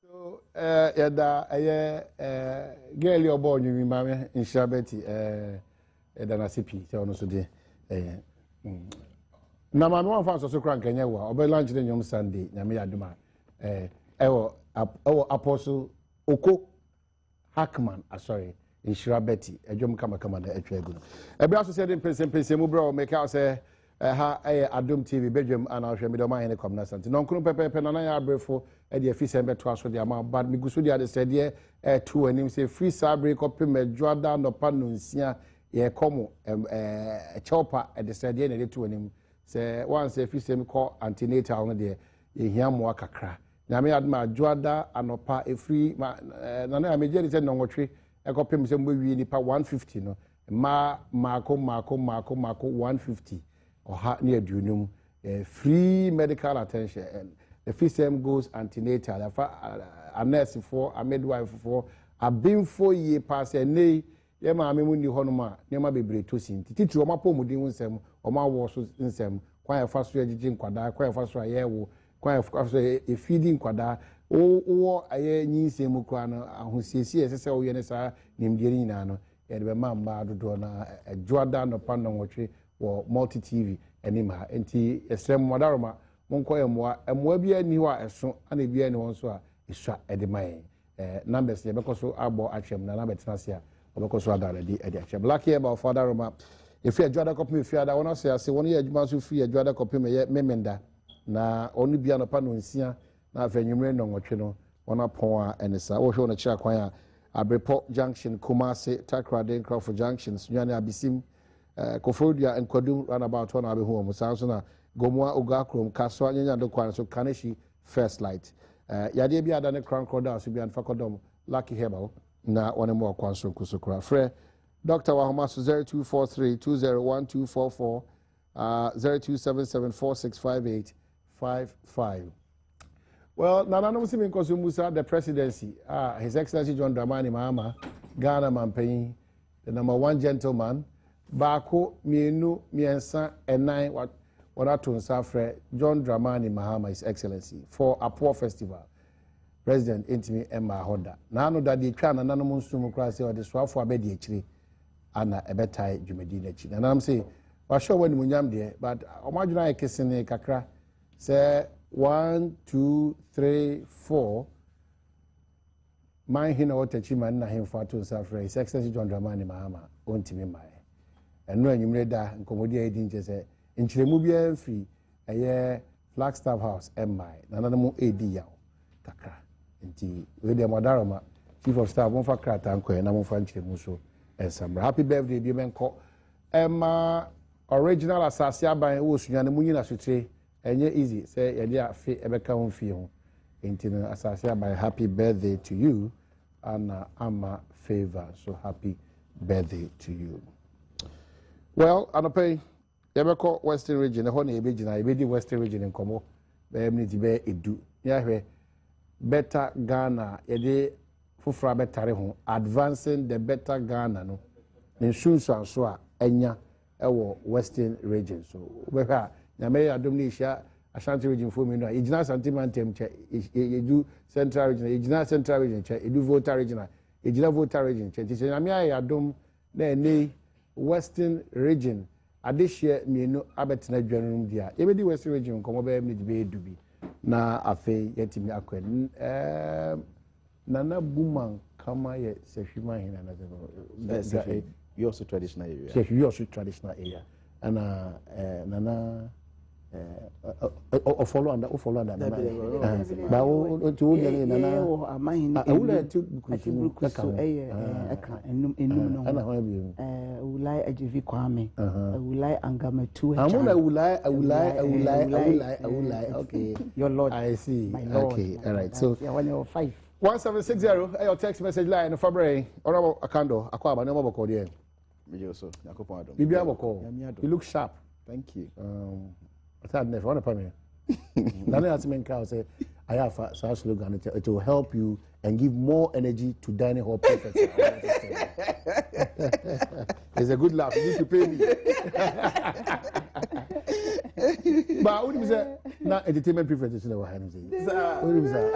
So, girl, your boy, you mammy, in Shabeti, Danasipi, so no so de. Na ma no fa so kran kanya wa obe lunch den yom Sunday na me aduma ewo apostle Oko Hackman sorry in Shabeti ejom kama na etwa egu ebe aso se de pese mu bro make out say ha Adom TV bedwam ana hwe me do ma hene komna sant no nkunu pepepe na ya abrefo e de afi se beto aso de ama bad me guso de se de to anim say free sabre copy medjoda no pa no nsia ye komo chopa e de se de na de to anim say once afi se me call antenatal no de ye hia mo akakra na me adma adjoda anopa e free na na me je de se no nwotwe e copy me se mbo wi nipa 150 no mako 150 or near Dunum, free medical attention. And the FISM goes antenatal. A nurse for, a midwife for, a been 4 years past a nay, Yama Muni Honoma, Yama be break to sin. Teach you my pomodin sem, or my washes in sem, quite fast reading quada, quite fast year, quite fast a feeding quada, or a year needs a mukrana, who sees SSL Yenesa, named Yerina, and the mamma dona, a Jordan upon the watch. Or multi TV anima enti esrem modaroma monko emwa bia ni wa eso ana bia ni won so a iswa edemai numbers ye bekoso abo atwem na na betenase a obekoso adaladi edi atwem lucky about father roma if you adwada kopim if you ada won say ase won ye adwuma so fi adwada kopim ye memenda na onu bia no pa no nsia na afanyumre no nwotwe no won apon a enesa wo hwe no kira kwan a Abrepo Junction Kumase Takrade Crawford Junction Sunyane Abisim Kofodia and Kodum run about 1 hour home. Sansona Gomoa Ogakrum, Kaswa Yanya Dokwan, so Kaneshi First Light. Yadebia Dane Crown Croda, Subian Fakodom, Lucky Hebel, na one more Quanson Kusukra. Fre Dr. Wahomas 0243 201244 0277465855. Well, Nana Musimin Kosumusa, the presidency, His Excellency John Dramani Mahama, Ghana Mampeyi, the #1 gentleman. Bako mienu miensa enai wanato nsafre John Dramani Mahama His Excellency for a poor festival President Intimi Emma Hoda na anu da de twa na nanom nsum kra se ode soafo abedi akire ana ebetai dwumedi na chi na nam say wa show wani munyam de but omadwuna ekesene kakra say 1 2 3 4 man hina otachi man na hemfa to nsafre His Excellency John Dramani Mahama ontimi mai eno anyumre da nkomodi edi nche se nchiremu bia mfiri eye Flagstaff House MI na nanamo edi yawo kakra nti we de modaroma chief of staff monfa krata nko na monfa nchiremu so ensamra happy birthday bi menko original asase aban wo sunyane munyina sotre enye easy say ye dia afi ebeka ho fie ho nti no asase aban happy birthday to you and ama favor so happy birthday to you. Well, Anope, Yabeko Western region, the Honey Ebijina, Ebidi Western region in Como, Bemni be edu. Yahweh, better Ghana, Yede Fufra Betarehon, advancing the better Ghana, no. In Shunsa Swa, Enya, Ewo Western region. So, we have Yamea Adomnisha, Ashanti region for me, Ijina Santimantem, Edu Central region, Ijina Central region, Edu Voter region, Ijina Voter region, Yamia Adom, ne Western region adehye mienu abetena dwanum dia yebedi Western region komo be mni be edubi na afi yetimi akwa nana buman kama ye sehwima hina na you also traditional area you also traditional area and nana follow under ba o to ye nana awula tu bukusu aka enum no ana ho bi ulai ajivi kwame ulai angametu amuna ulai okay your lord I see lord. Okay all right so 105 1760 your text message line no February orabo akando akwaba no maboko de me so yakopon Adom bibia boko you look sharp thank you I thought never want to pay me. Nana asked me say I have a slogan it will help you and give more energy to dining hall prophets. It's a good laugh. You need to pay me. But what is that? Now entertainment preferences never had him. What is that?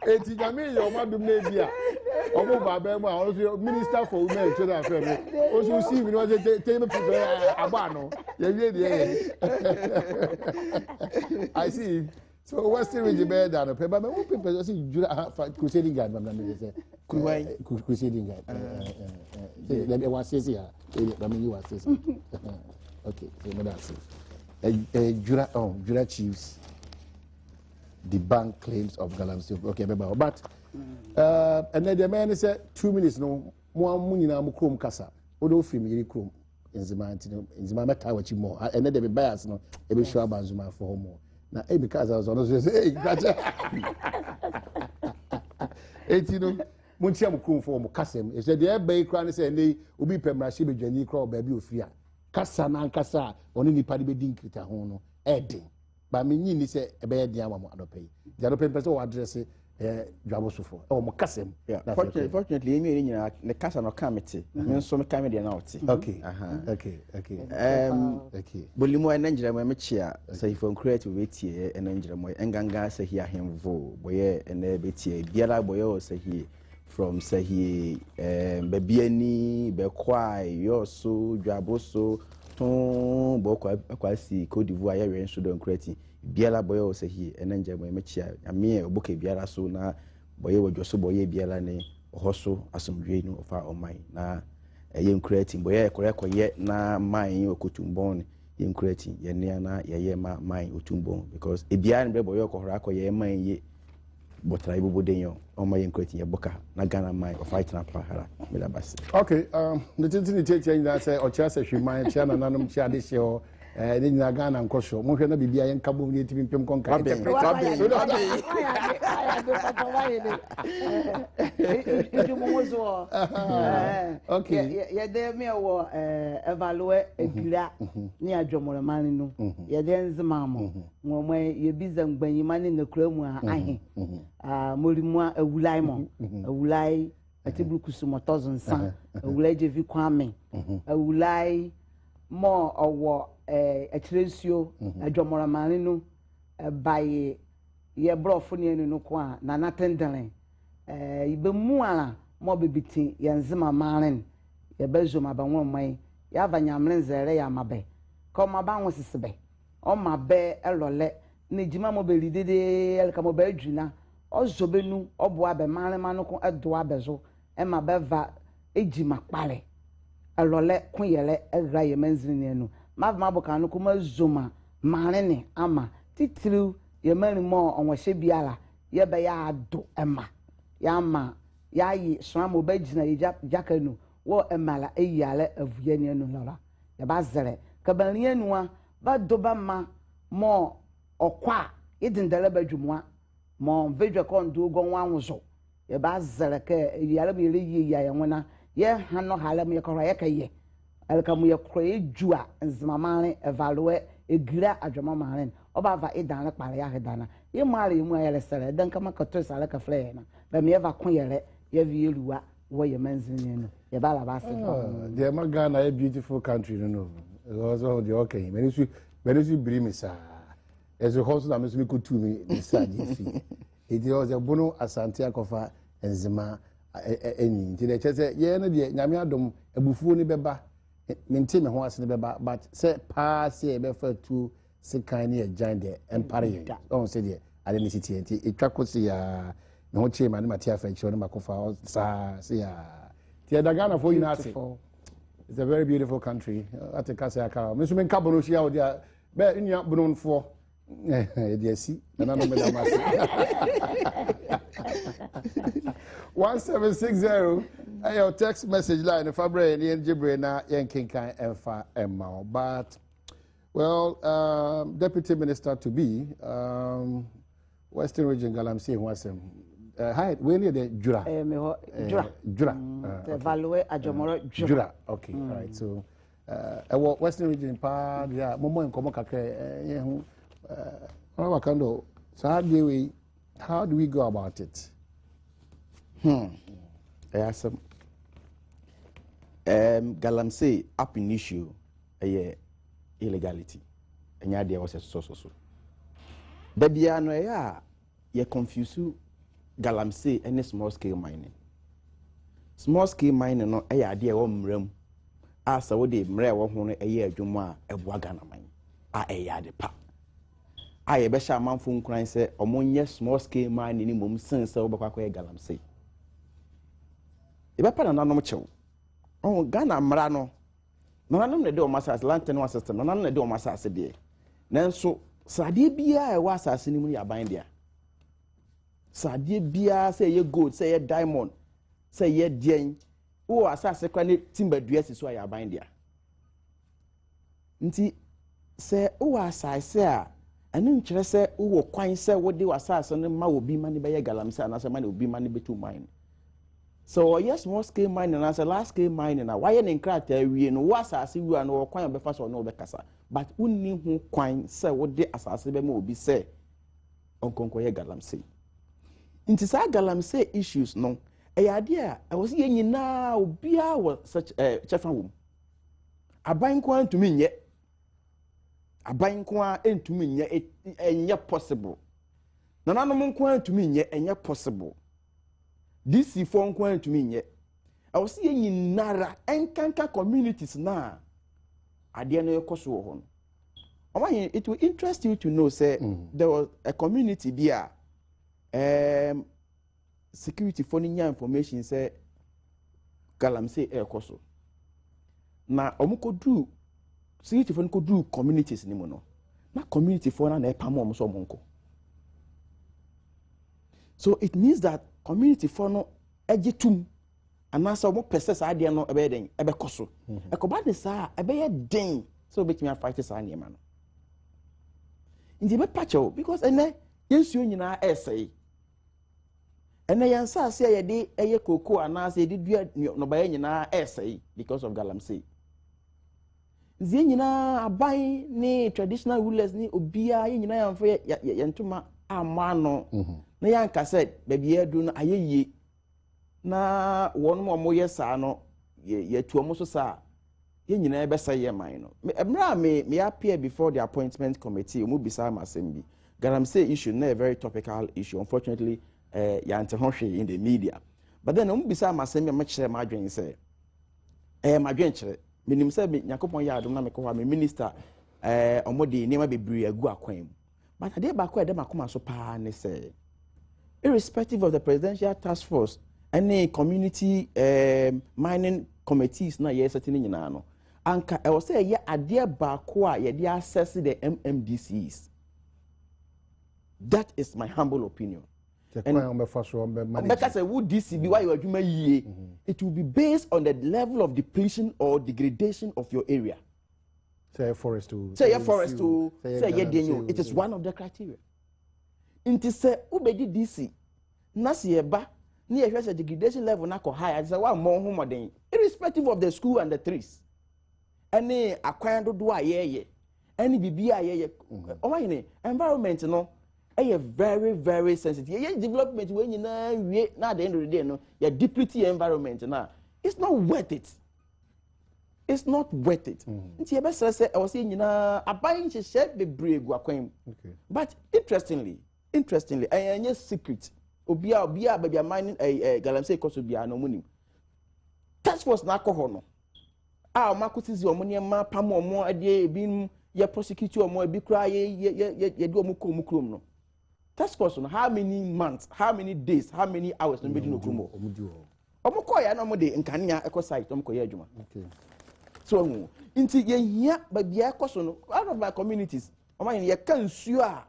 It's in Jamaica, your madam Nabia. Omo Babema, also Minister for Women, Children and Family. Also, see, we know the entertainment preferences. Abano. I see. So what's the region better than a paper? But what people see crusading guide, Mamma say, crusading guide. Let me was here. I mean, you was okay, so that's it. Jura chiefs the bank claims of Galamsey. Okay, but and then the man said 2 minutes no more money na mukrom kasa. Odo film yiri krom. Nzima meta wachi more. And then the bias no e be sure banzuma for more. Na because I was on say hey etino muntia mukrom for mo kasem. E say the be kra ne say nei obi pemrashi be dwani kra ba bi ofia. Kasa na nkasa oni nipa de be din krita ho no edin. Ba me nyi ni say e be dia ma mo adopai. Dia no pempe so address Jabosufo. Oh, Mokasem. Yeah. Fortunately, the casa no committee. So me come there now. Okay. Okay. Bolimo and Nigeria me chia say for creative wait here and Nigeria mo enganga say here him vo boye and betie biara boye say he from say he bebiani be kwai yo so Jaboso ton boko akwasi Cote d'Ivoire ya wen so don creative biala boy o se hi enenje boy mechia ame oboke biala so na boy wodwoso boy biala ne ohoso asomdwe no ofa omai na yen creating boy ekoye na man okotumbon yen creating ye ne na ye ma man otumbon because e biala ne boy okohora akoye man ye botrai bobodenyo omai yen creating ye boka na Ghana man of fight na pahara melabasi. Okay, the thing you take change that say o chia say hwiman chia na nanom chia de hye ni nyina Ghana nkosho mo hwe na bibia yen kabo ni etimi pem konka okay ye de me wo evaluate egura ni adwomoremani no ye de nzima mo mo ye biza ngbanyi ni na kura mu ahe morimu awulai mo awulai atibrukusu motozo nsa awulai jevi kwame awulai mo owo ekirensuo adwomoremani no baye ye brofo ne enu no kwa na natendelen ibemu ala mo bebiti ye nzima maren ye bezoma ba wonman ya vanyamren zere ya mabe ko maba nwosisebe o mabe elole ne jima mo be lidede elka mo be adwuna ozobenu oboa be maren manoko edo abezo e mabe va ejima kpale elole kunyele egra ye menzini ne enu mavma boka no kuma zoma maren ama titru ye mari mo onwhye biala ye be ya ado ema ya ma ya yi swam obagina ye jakanu wo emala eyale avuye ne enu lora ye ba zere kabani enua ba doba ma mo okwa idindele badwumwa mo vedwe kondo gonwa anwozo ye ba zere ka yale be ye ya yenwona ye hano hala me kora ye kaye alka mu ye kora ejua nzimamane evaluate egira adwama maren oba va idan kpare ya hedana ye mari mu ayele sere dan kama kato sale ka fle na be me va kon yele ye vie luwa wo ye manzini no ye ba la ba se the Ghana a beautiful country no also the okay when you bring me sir as a host that me so to me sir it was a bono asante akofa enzima eni nti de chese ye no de nyame adom abufuo ni beba menti me ho ase ni beba but say pass ye be fa tu sekan ni agyan de empire on say de identity nti etwa kosi ya me ho chema ni matia fa chi no makofa sa say ya ti da Ghana for you ase it's a very beautiful country atika say aka me so men kabono hia o dia be nua bononfo de si na no me da mas 1760 your text message line Fabre and Jibre na yenkinkan emfa emma but well deputy minister to be Western Region Galamsey wasem hi we need the jura jura evaluate ajomoro jura okay all right so Western Region pa dia momo enkomo kakra ye hu wakando so how do we go about it Galamsey up in issue illegality enya de was so da bia no ya ye confuse galamsey and small scale mining no ya de wo mram asa wo de mra wo ho no eye adwuma a eboa Ghana man a eya de pa a ye be sha manfo nkran se omonye small scale mining ni mom sense wo bekwa kwa galamsey e be pa na nanom chew on Ghana mra no nanom ne de o masas lantern wa system nanom ne de o masas de nanso sade bia e wa asase ni mu ya ban dia sade bia say ye gold say ye diamond say ye dien wo asase kwa ne timbadua si so ya ban dia nti say wo asase a anu nkyere say wo kwan say wo de asase no ma obi ma ne be ye galamsey na say ma ne obi ma ne betu mine so yes small scale mining na say large scale mining na why ne nkrata wie no wo asase wi no wo kwan be fa so no be kasa but unni hu kwan say wo de asase be ma obi say onkonko ye galamsey nti sa galamsey issues no eyade a was ye nyina obia wo such chefa wom aban ko antumi nye aban ko antumi nye enye possible nananom ko antumi nye enye possible DC for nko antumi nye was ye nyinara enkanka communities na ade no ekoso wo ho no it will interest you to know say there was a community there security for nya information say galamsey ekoso na omukodu security for nkodu communities ni mo no na community for na epam omo so monko so it means that community for no egitum anasa omo pese sa ade no ebe den ebe koso ekoba de sa ebe ye den so betimi fight sa na ma no ndi be pacho because ene yensuo nyina esei ene yansa ase ye de eye koko anasa ye de dua no ba nyina esei because of galamsey zie nyina abai ni traditional rulers ni obia ye nyina yamfo ye ntoma ama no na yanka said baby edu no ayeye na wonmo moye sa no ye tuomo so sa ye nyina ebe sa ye man no emra me appear before the appointment committee omu bisa masem galamsey issue na a very topical issue unfortunately yante hohwe in the media but then omu bisa masem me kire ma adwen say madwen kire minim say yakopon ya adom na me ko ha me minister omode ni ma bebiri agu akwan but ade ba ko ede makoma so pa ne say irrespective of the presidential task force any community mining committees na yes setting nyina no anka e was say ye ade ba ko a ye dey assess the MMDCs. That is my humble opinion. And because would DCB why you adwuma yie, it will be based on the level of depletion or degradation of your area. Say forest to it is one of the criteria. Inti say ubedi DC na se eba na ye hwese degradation level na ko high say one more homoden irrespective of the school and the trees. Any akwan dodo a ye any bibi a ye o environment no very very sensitive. Ye development when you na wie na at the end of the day no your deplete environment na it's not worth it. It's not worth it. Nti ebe say I was saying nyina aban hye bebre gu akwan. Okay. But interestingly any secret obia baby mining galamsey koso bia no munim. Task force na ko ho no. Ah makutizi omo ma pam omo ade ebi ye prosecute omo ebi kra ye do omo ko omo krom no. Task force no how many months, how many days, how many hours no be no krom omo ko ya na omo de nkania eco site omo ko ye adwuma. Okay. So inti ye hia babia koso no out of my communities omo ye kan nsuo a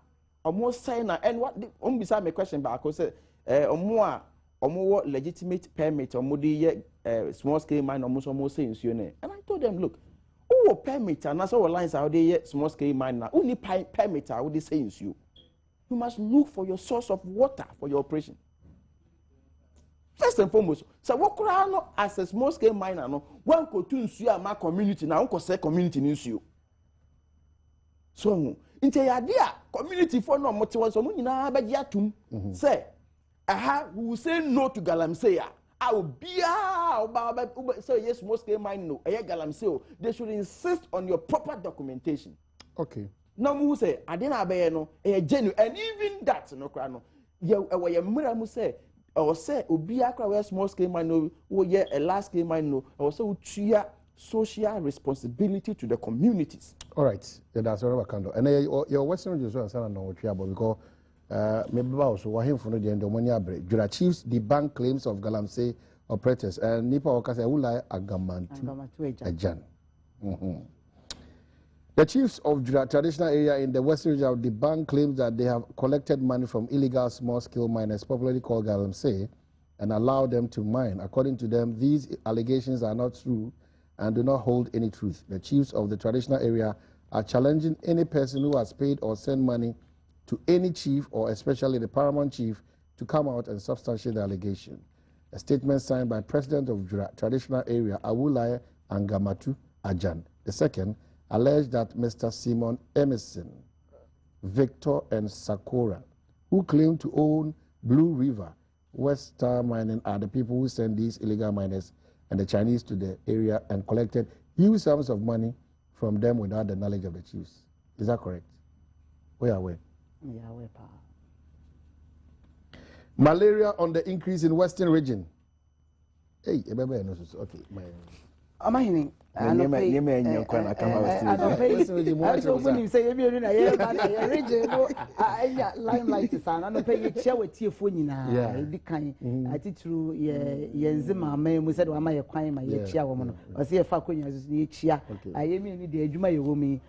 omo sign na and what omo bisa me question back say omo legitimate permit omo de ye small scale mine omo say nsuo ne and I told them look who permit and so lines out there small scale mine na only permit I would say nsuo you must look for your source of water for your operation. First and foremost, so what no as a small scale miner no one go to nsuo my community na one say community nsuo. So into your idea community for no mote one so mo nyina ba gi atum say aha we will say no to galamsey a obia so yes, small scale mine no. Galamsey. They should insist on your proper documentation. Okay. No mu say adena be no genuine, and even that no kra no. Ye mmara mu say or say obi akra we small scale mine no wo ye a large scale mine no or say utua social responsibility to the communities. All right. Yeah, that's all I can do. And your Western region so answer no trouble because maybe also wahim for no the money abre. Jura chiefs debunk claims of Galamsey operators and Nipa Okase Ulai Agamantu Ajan. The chiefs of Jura traditional area in the Western region of debunked claims that they have collected money from illegal small-scale miners, popularly called Galamsey, and allowed them to mine. According to them, these allegations are not true and do not hold any truth. The chiefs of the traditional area are challenging any person who has paid or sent money to any chief, or especially the paramount chief, to come out and substantiate the allegation. A statement signed by President of Jura traditional area, Awulaye Angamatu Ajan II, alleged that Mr. Simon Emerson, Victor, and Sakura, who claim to own Blue River, West Star Mining, are the people who sent these illegal miners and the Chinese to the area and collected huge sums of money from them without the knowledge of the chiefs. Is that correct? We are aware. Yeah, we pa. Malaria on the increase in Western region. Hey, okay. Am I hearing? Limelight is an unpaid chair with Tiafunina. Be kind. I did through Yenzima, we said, am I a crime? My chairwoman, or see a Facunia each year. I am the Juma Yomi,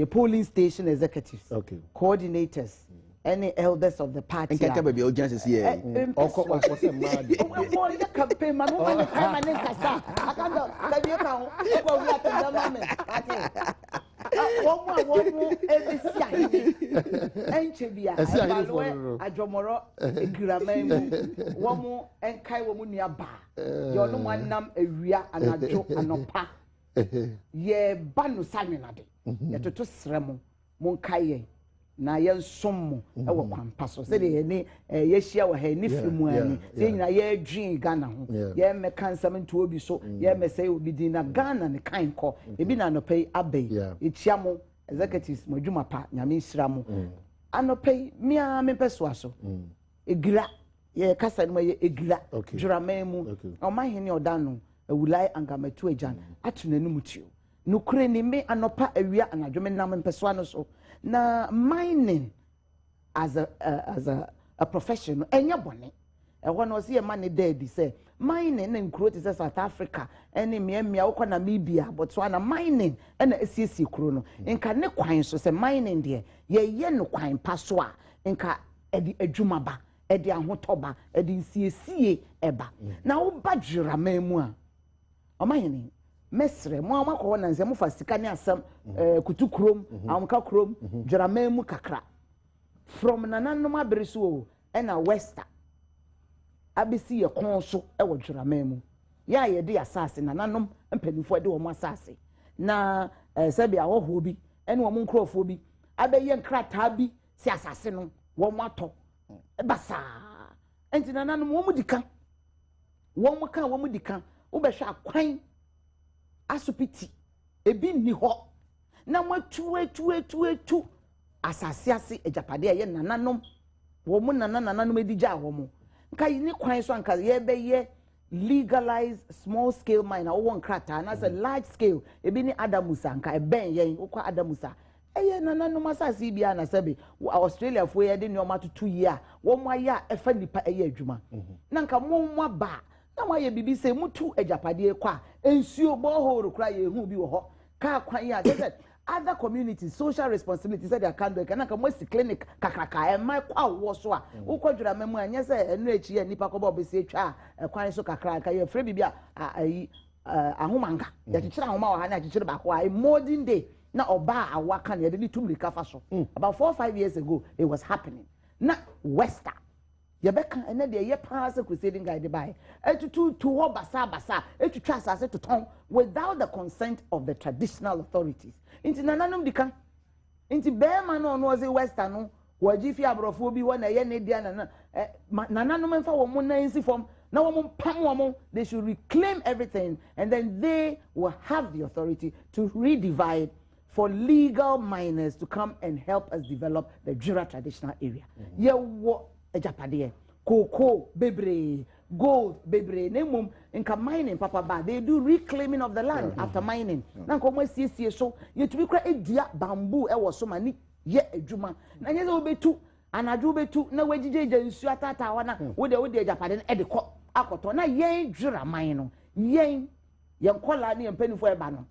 a polling station executives, coordinators. Any elders of the party. And can't be audiences here. Campaign, man, woman, time and Casa. I can't let you count. One more, every Enchibia, Adromoro, Gramem, one more, and Kaiwamunia Bar. You're no one num a ria and a joke and no pa. Ye banu Simonade. Yet to Sremo, Moncaye. Na ye somo e wo kwampa so se de ne ye hia wo ha ni fimu ani se nyina ye dwen Ghana ho ye me kan sam nto obi so ye me say obi din na Ghana ne kan ko e bi na no pay abey e chia mo executives mo dwuma pa nyame nsira mo anopay mia me peso aso egira ye kasa no ye egira dwuraman mu o ma hene odano Awulaye Angamatu Ajan atuna nu mutio nukure ni me anopa awia anadwome nam peso ano so. Na mining as a profession, enya bone. E one was here money dead say mining and growth is South Africa, any mia ukwa Namibia, Botswana mining and SCC krono. Inka ne kwan so say mining there. Ye no kwan paswa. Inka edi ejumaba, edi ahotoba, edi CC eba. Na uba Jurame mu a. O mining mesre mo amakọ na nse mo fa sika ne asam kutukrom amka krom dwaraman mu kakra from nananom abreso o na wester abesi ye kon so e wo dwaraman mu ya ye de asase nananom mpanifo de wo mo asase na sebi awoho bi ene wo mo nkrofo bi abeye nkrata bi si asase no wo mo ato basa enti nananom wo mu dikan wo mo kan wo mu dikan wo be hwa kwan asupiti ebi ni ho na matu asase ase ejapade ye nananom wo mu nananom edija wo mu nka ni kwan so anka ye be ye legalize small scale mine na wo nkrata na say large scale ebi ni adamusa nka ben ye ukwa adamusa eye nananom asase bia na sebe Australia fo ye de ni o ma 2 year wo mu aya efa nipa eye adwuma na nka mo mu aba na wa ye bibi se mutu ejapade kwa ensuo borehole kra ye hu bi wo ho ka kwan ya said other communities social responsibility said they can do kana ka mo si clinic kakaka e mai kwa wo so a wo kwadura mamu anya se enu echi ya nipa ko ba obesi etwa kwan so kakra ka ye frɛ bibi ayi ahomanga ya chichira ahoma wa ha na chichira ba ko ai modern day na oba awaka na ye de tumrika fa so about 4 or 5 years ago it was happening na wester yebeka ene de ye pass crusading guide by etutu to ho basa etutwa asase to ton without the consent of the traditional authorities inti nananom dika inti be ma no no ze western no waji fi abrofo bi wona ye ne dia na nananom mfa wo mo nan si fom na wo mo pam wo mo. They should reclaim everything and then they will have the authority to redivide for legal miners to come and help us develop the Jura traditional area. Ye wo ejapade cocoa bebre gold bebre nemum inka mining papa ba they do reclaiming of the land after mining na nko mo siesie so ye to be kra edua bamboo e wo so mani ye adwuma na nye so betu anadwo betu na wagigeje nsu atata wa na wo de ejapade e de ko akoto na yen Jura mine no yen kola ne mpanifo e ba no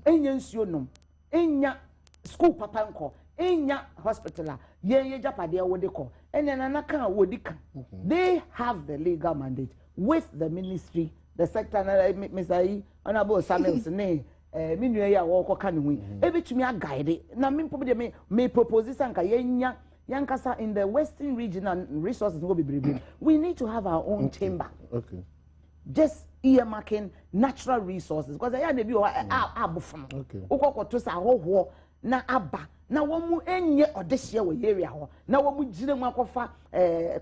enya nsuo nom enya school papa nko enya hospital ye japade wo de ko enena kan wo di kan. They have the legal mandate with the ministry the sector na Mr. Honorable Samuels ne minua ya wo ko kan hu e betumi a guide na me mpo de me propose sanka yenya yankasa in the western region and resources go be brebe. We need to have our own chamber. Okay. Just earmarking natural resources because I dey be abofam. Okay. Ukokoto sa hoho na aba na womu enye odehye we area ho na womu gire mu akofa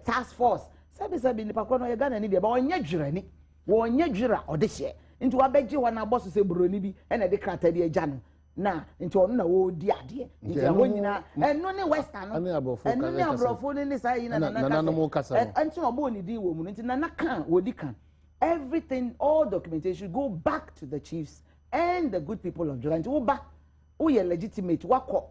task force sabi nipa kro no ye Ghana ni bia ba onye dwerani wonye dwera odehye nti wabeje ho na boso se broni bi e na de krata de agya no na nti ono na wo di ade nti ho nyina eno ne western no eno ne abrofo ne sai na no kasa nti obo ni di wo mu nti na kan wodi kan everything all documentation go back to the chiefs and the good people of Jura nti wo ba wo ye legitimate wako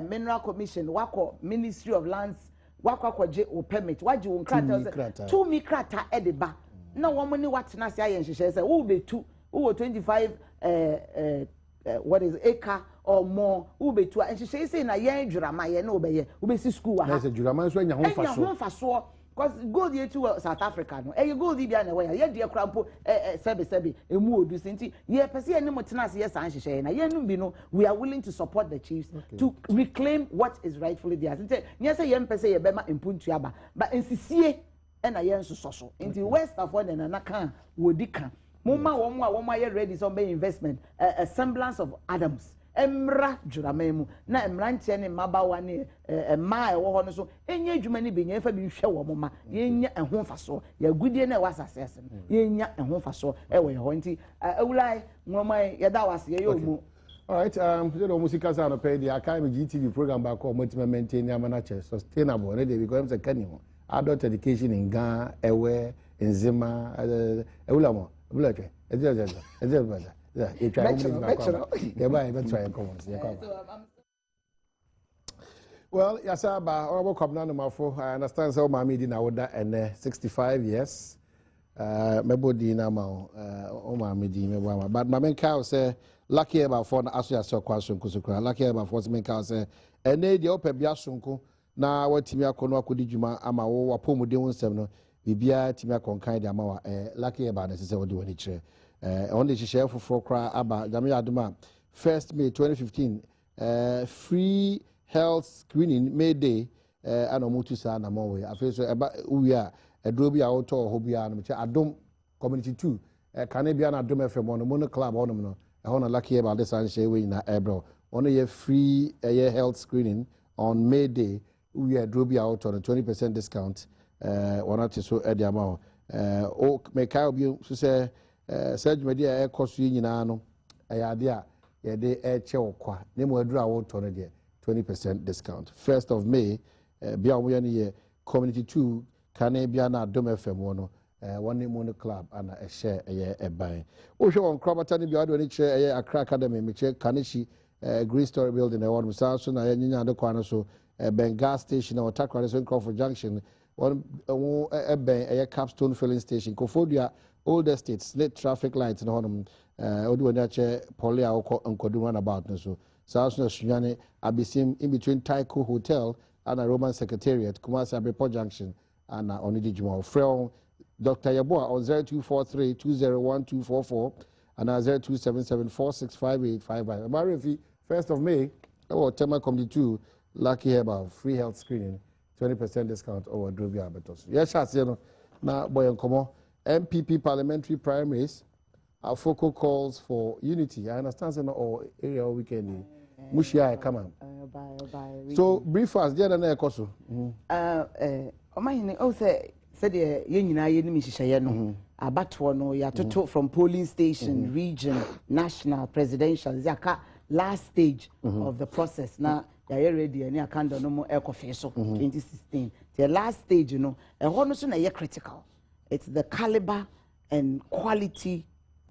mineral commission wako ministry of lands wako kwaje o permit waje won krata to mi krata edeba na wo mo ni watena se aye nhihye se wo betu wo 25 what is acre or more wo betu nhihye se na yen dwurama ye na obeye wo be si school wa ha na dwurama so anya ho faso because gold ye to South Africa no gold bia na we ye de krampo sebe emu odu sinti ye pese ye ne motena se ye san hihye na ye num bi no we are willing to support the chiefs to reclaim what is rightfully theirs sinti nye se ye mpese ye bema impuntu aba but ensisie na ye nsoso inti west of one na kan wodi kan mumma wo mo a wo ma ye ready some investment a semblance of Adoms emra juramemu na emrantie ne mabawa ne ma e wo ho no so enye adwuma ne benya fa bi hwe wo moma yenya ehon faso ya gudie na wasase ase yenya ehon faso e wo ho nti awulai nwoma ye da wase ye omu. All right, you know, music as I pay the Academy GTV program back home, multi maintain Yamanache, sustainable, ready because I'm saying adult education in Ghana, Ewe, in Zima, Ulamo, Blake, yeah, you try well, yes, honorable Commander Mafo, I understand so my meeting now and 65 years. Mebodi na ma o ma medi me wa but my main cow say lucky about for aso aso kwasunku sukura lucky about for main cow say ene de opa bia sunku na watimi akono akodi dwuma ama wo wapomuden wonsem no bibia timi akonkan de ama wa lucky about na sese wodi wani kire on the share for kra aba jame adoma 1st May 2015 free health screening May day anomutu sa na mo we afeso eba uya edro bi a woto ho bia no Adom community 2 kan bia na Adom FM on mono club on no na lucky about this and share we na ebro on ye free health screening on May day we edro bi a woto no 20% discount one so e dia ma o me kai obi so say surgery dia e cost you nyina no ade a ye de e che okwa ne mo edro a woto no de 20% discount 1st of May bia wo ye community 2 Kane bia na Adom FM wono one mono club ana a share a ban. O show on Crobatani bia do ni che Accra Academy me che Kanishi Green Story building e won so na nyinya de kwana so ben gas station or Takrade so Crawford Junction one ben a Capstone filling station Kofodua old estates lit traffic lights no honum odu oni che polia nkodu run about no so so sunyane abisim in between Taiko Hotel and a Roman Secretariat Kumasi Abepo Junction and only Juma from Dr. Yaboa on 0243-201-244 and 0277-465855. Marifi, 1st of May, or Tema Committee 2, Lucky Herbal, free health screening, 20% discount over Drubia Abetos. Yes, you know, now, boy, and come on. MPP parliamentary primaries, our focal calls for unity. I understand, so all area weekend. Mushia, come on. By So brief us there na ekoso. Omahine o say the ye nyina ye nim hihye no abato no ya toto from polling station, region, national, presidential zaka last stage of the process na ya ready any akanda no mo ekofe so 2016. The last stage you know no so na ye critical. It's the caliber and quality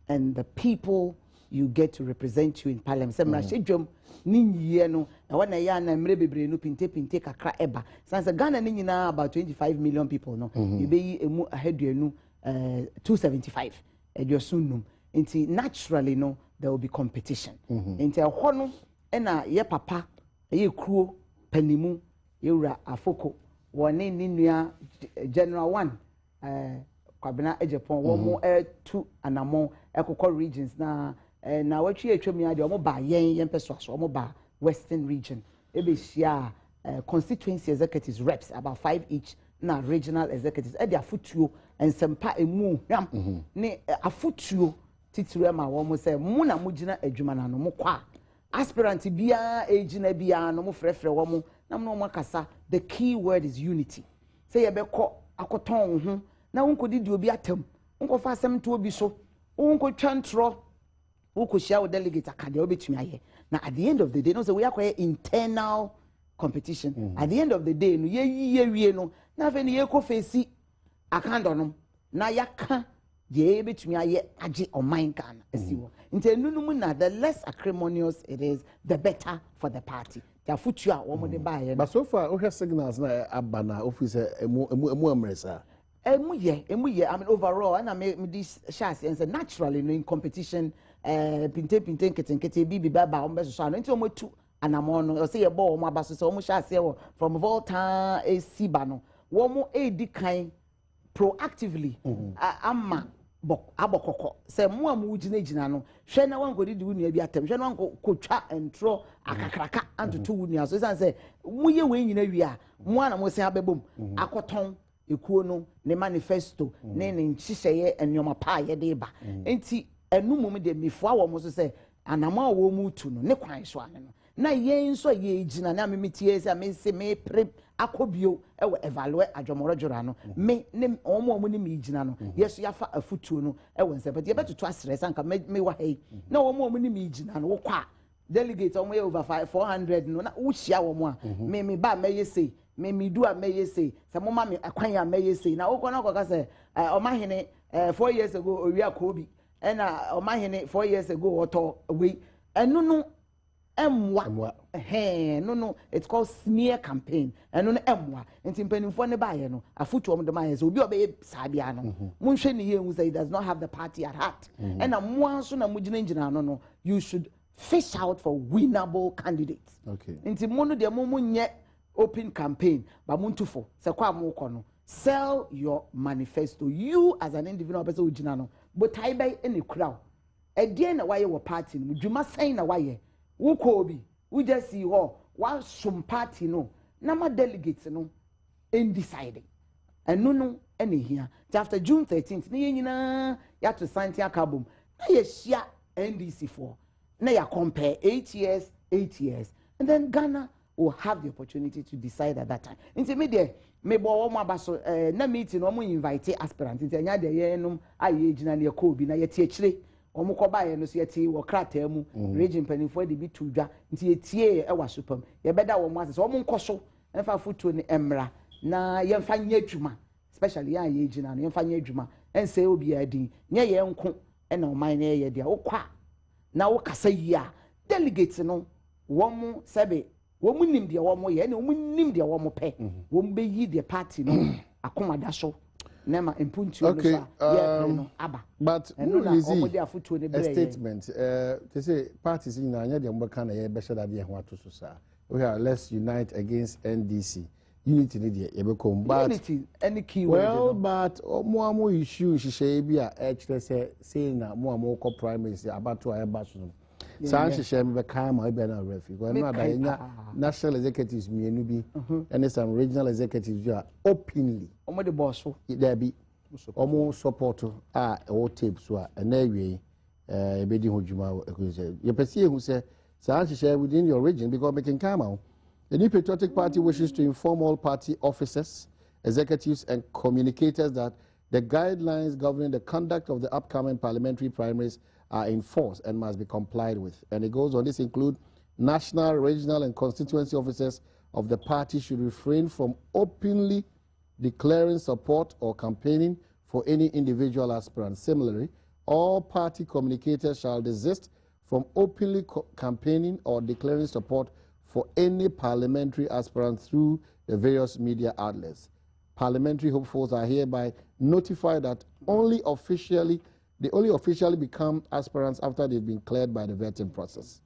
and the people you get to represent you in parliament. Say mrahedwom ni nyiye no e wona ya na mre bebre no pinte kakra eba. Since Ghana ni nyina about 25 million people no. You be emu aheduanu 275 edusunum. Nti naturally no there will be competition. Nti ho no e na ye papa ye kruo panimu ye wura afoko woni ni nua general 1 kwabena ejepon wo mo 2 anamon ekokọ regions na watwi atwam ade omo ba yen peso aso omo ba western region ebe hia constituency executives reps about 5 each na regional executives e dia afutuo ensempa emu hwam ne afutuo titire ma wo mo se mu na mugina adwuma na no mo kwa aspirant bia ejina bia no mo frefre wo mo na mo makasa. The key word is unity. Say ye be ko akoton ho na wonko didi obi atam wonko fa asem to obi so wonko twantro wonko share with delegate akade obetumi aye. Now at the end of the day no say we akwa internal competition. At the end of the day no ye wie no na fe ne ye ko face akando no na yaka ye betumi aye age oman kan asiwo nti enunum na the less acrimonious it is the better for the party. Ya futu a wo mo de ba ye. But so far we have signals na abana office emu amresa. Emu ye I mean overall and I make this chance and say naturally in competition pinte kete bibi baba o beso so no nti o mo tu anamon no say ye ball mo abaso so o mo chance from Volta AC ba no wo mo edi kan proactively ama abokoko se mu amu gina no hwe na wan godi di wunu abi atem hwe na wan kotwa entro akakraka antoto wunu so say mu ye we nyina wi a mu ana mo se abebom akoton ekuo no ne manifesto ne nhihye enwoma pa ye de ba enti enu mum de mifo awo mo so se anama wo mu tu no ne kwan so ane no na ye nso ye gina na memetie se me se me pre akobio ewe evaluate adwomorojora no me ne omo ne me gina no yeso yafa afutuo no ewe nse but ye betuto asere sanka me wa hei na omo ne me gina no wo kwa delegate omo ye over 400 no na wo hia wo mo a me ba me ye sei me do a me ye sei se mo ma me akwan a me ye sei na wo kono koka se omahene 4 years ago owia kobi na omahene 4 years ago oto we enu no emwa no it's called smear campaign enu no emwa nti mpanimfo ne ba ye no afutu om de ma ye so obi obeye sabia no munhwe ne ye hu say he does not have the party at heart na mo anso na mugina no you should fish out for winnable candidates. Okay. Nti mo no de mo nye open campaign ba montufo se kwa mo ko no sell your manifesto. You as an individual person ugina no but taibai ene kura e die na waye wo party no dwuma sen na waye wo ko obi wo just see ho wa som party no na ma delegates no undecided enu no ene hia after June 13th ne nyina ya to Santia Kabum na ye hia NDC for na ya compare 8 years and then Ghana will have the opportunity to decide at that time. Nti me de me bo wo abaso na meeting no mo invite aspirant nti anya de ye nom aye gina na ko bi na ye tie kire omo ko ba ye no so ye tie wo krata mu region panifo de bi tudwa nti ye tie e wa supam ye beda wo mo ase so omo nkoso enfa foto ni emra na ye mfa nya adwuma especially ya ye gina na ye mfa nya adwuma ense obi adin nya ye nko e na o man na ye de wo kwa na wo kasa yi a delegates no wo mo sebe womu nim de womu ye na womu nim de womu pe womu be yi de party no akomada so na ma impuntu no so no aba but no easy de afutuo ne a statement they say parties in anya de mbaka na ye be shada de ho ato so sa we are let's unite against NDC unity ne de ye be kom but unity any key word well but mo issue hihye bi a kire say na mo ko primaries abato ayeba so Sanche me calm I be na refi because no abanya national executives mienu bi and some regional executives are openly omo de boss so there be omo support all tape so na awie e be di hodwuma e pese ehu say Sanche within your region because making calm The New Patriotic Party wishes to inform all party officers, executives, and communicators that the guidelines governing the conduct of the upcoming parliamentary primaries are in force and must be complied with. And it goes on, this include national, regional, and constituency officers of the party should refrain from openly declaring support or campaigning for any individual aspirant. Similarly, all party communicators shall desist from openly campaigning or declaring support for any parliamentary aspirant through the various media outlets. Parliamentary hopefuls are hereby notified that they only officially become aspirants after they've been cleared by the vetting process.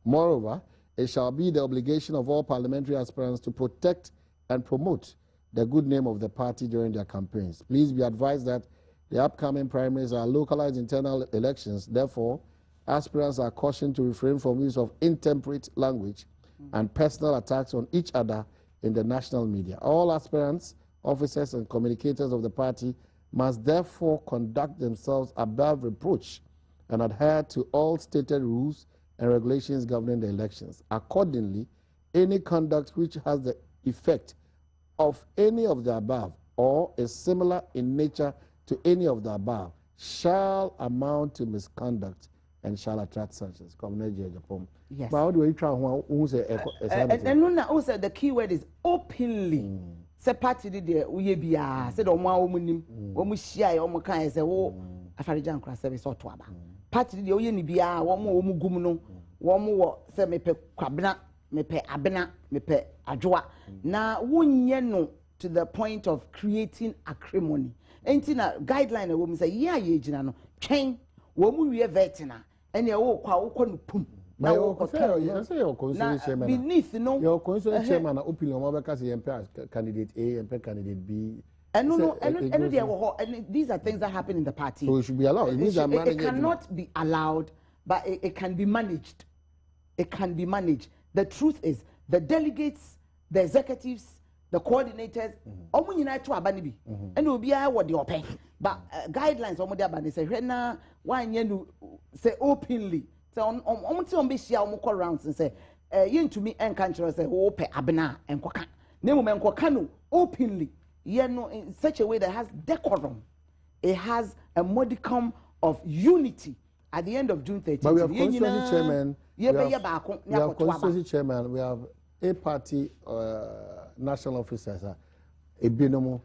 Moreover, it shall be the obligation of all parliamentary aspirants to protect and promote the good name of the party during their campaigns. Please be advised that the upcoming primaries are localized internal elections. Therefore, aspirants are cautioned to refrain from use of intemperate language and personal attacks on each other in the national media. All aspirants, officers, and communicators of the party must therefore conduct themselves above reproach and adhere to all stated rules and regulations governing the elections. Accordingly, any conduct which has the effect of any of the above or is similar in nature to any of the above shall amount to misconduct and shall attract sanctions. Yes. But how do we try who say and also the key word is openly. Say party de we bia say the omo omunim omu hia e omo kan say wo afarijan kra service oto aba party de oye ni bia omu gum no wo say mepe kwabena mepe abena mepe adwoa na wonye no to the point of creating acrimony enti na guideline wo say ye gina no twen wo mu wie vetina ene wo kwa wo no pum na wo say your constituency chairman beneath no your constituency chairman opinion mo be ka say candidate A and candidate B and these are things that happen in the party. So it should be allowed. It cannot be allowed, but it can be managed. It can be managed. The truth is, the delegates, the executives, the coordinators, omu nyina to abani bi. And obi a what the open. But guidelines omu de abani say na wan yenu say openly. So omu ti omu be share omu call rounds and say yin to me and country say open abena and kwaka. Nemu men kwaka no openly. In such a way that has decorum. It has a modicum of unity at the end of June 13th. But we have constituency chairman. We have constituency chairman. We have a party national officers. A binomo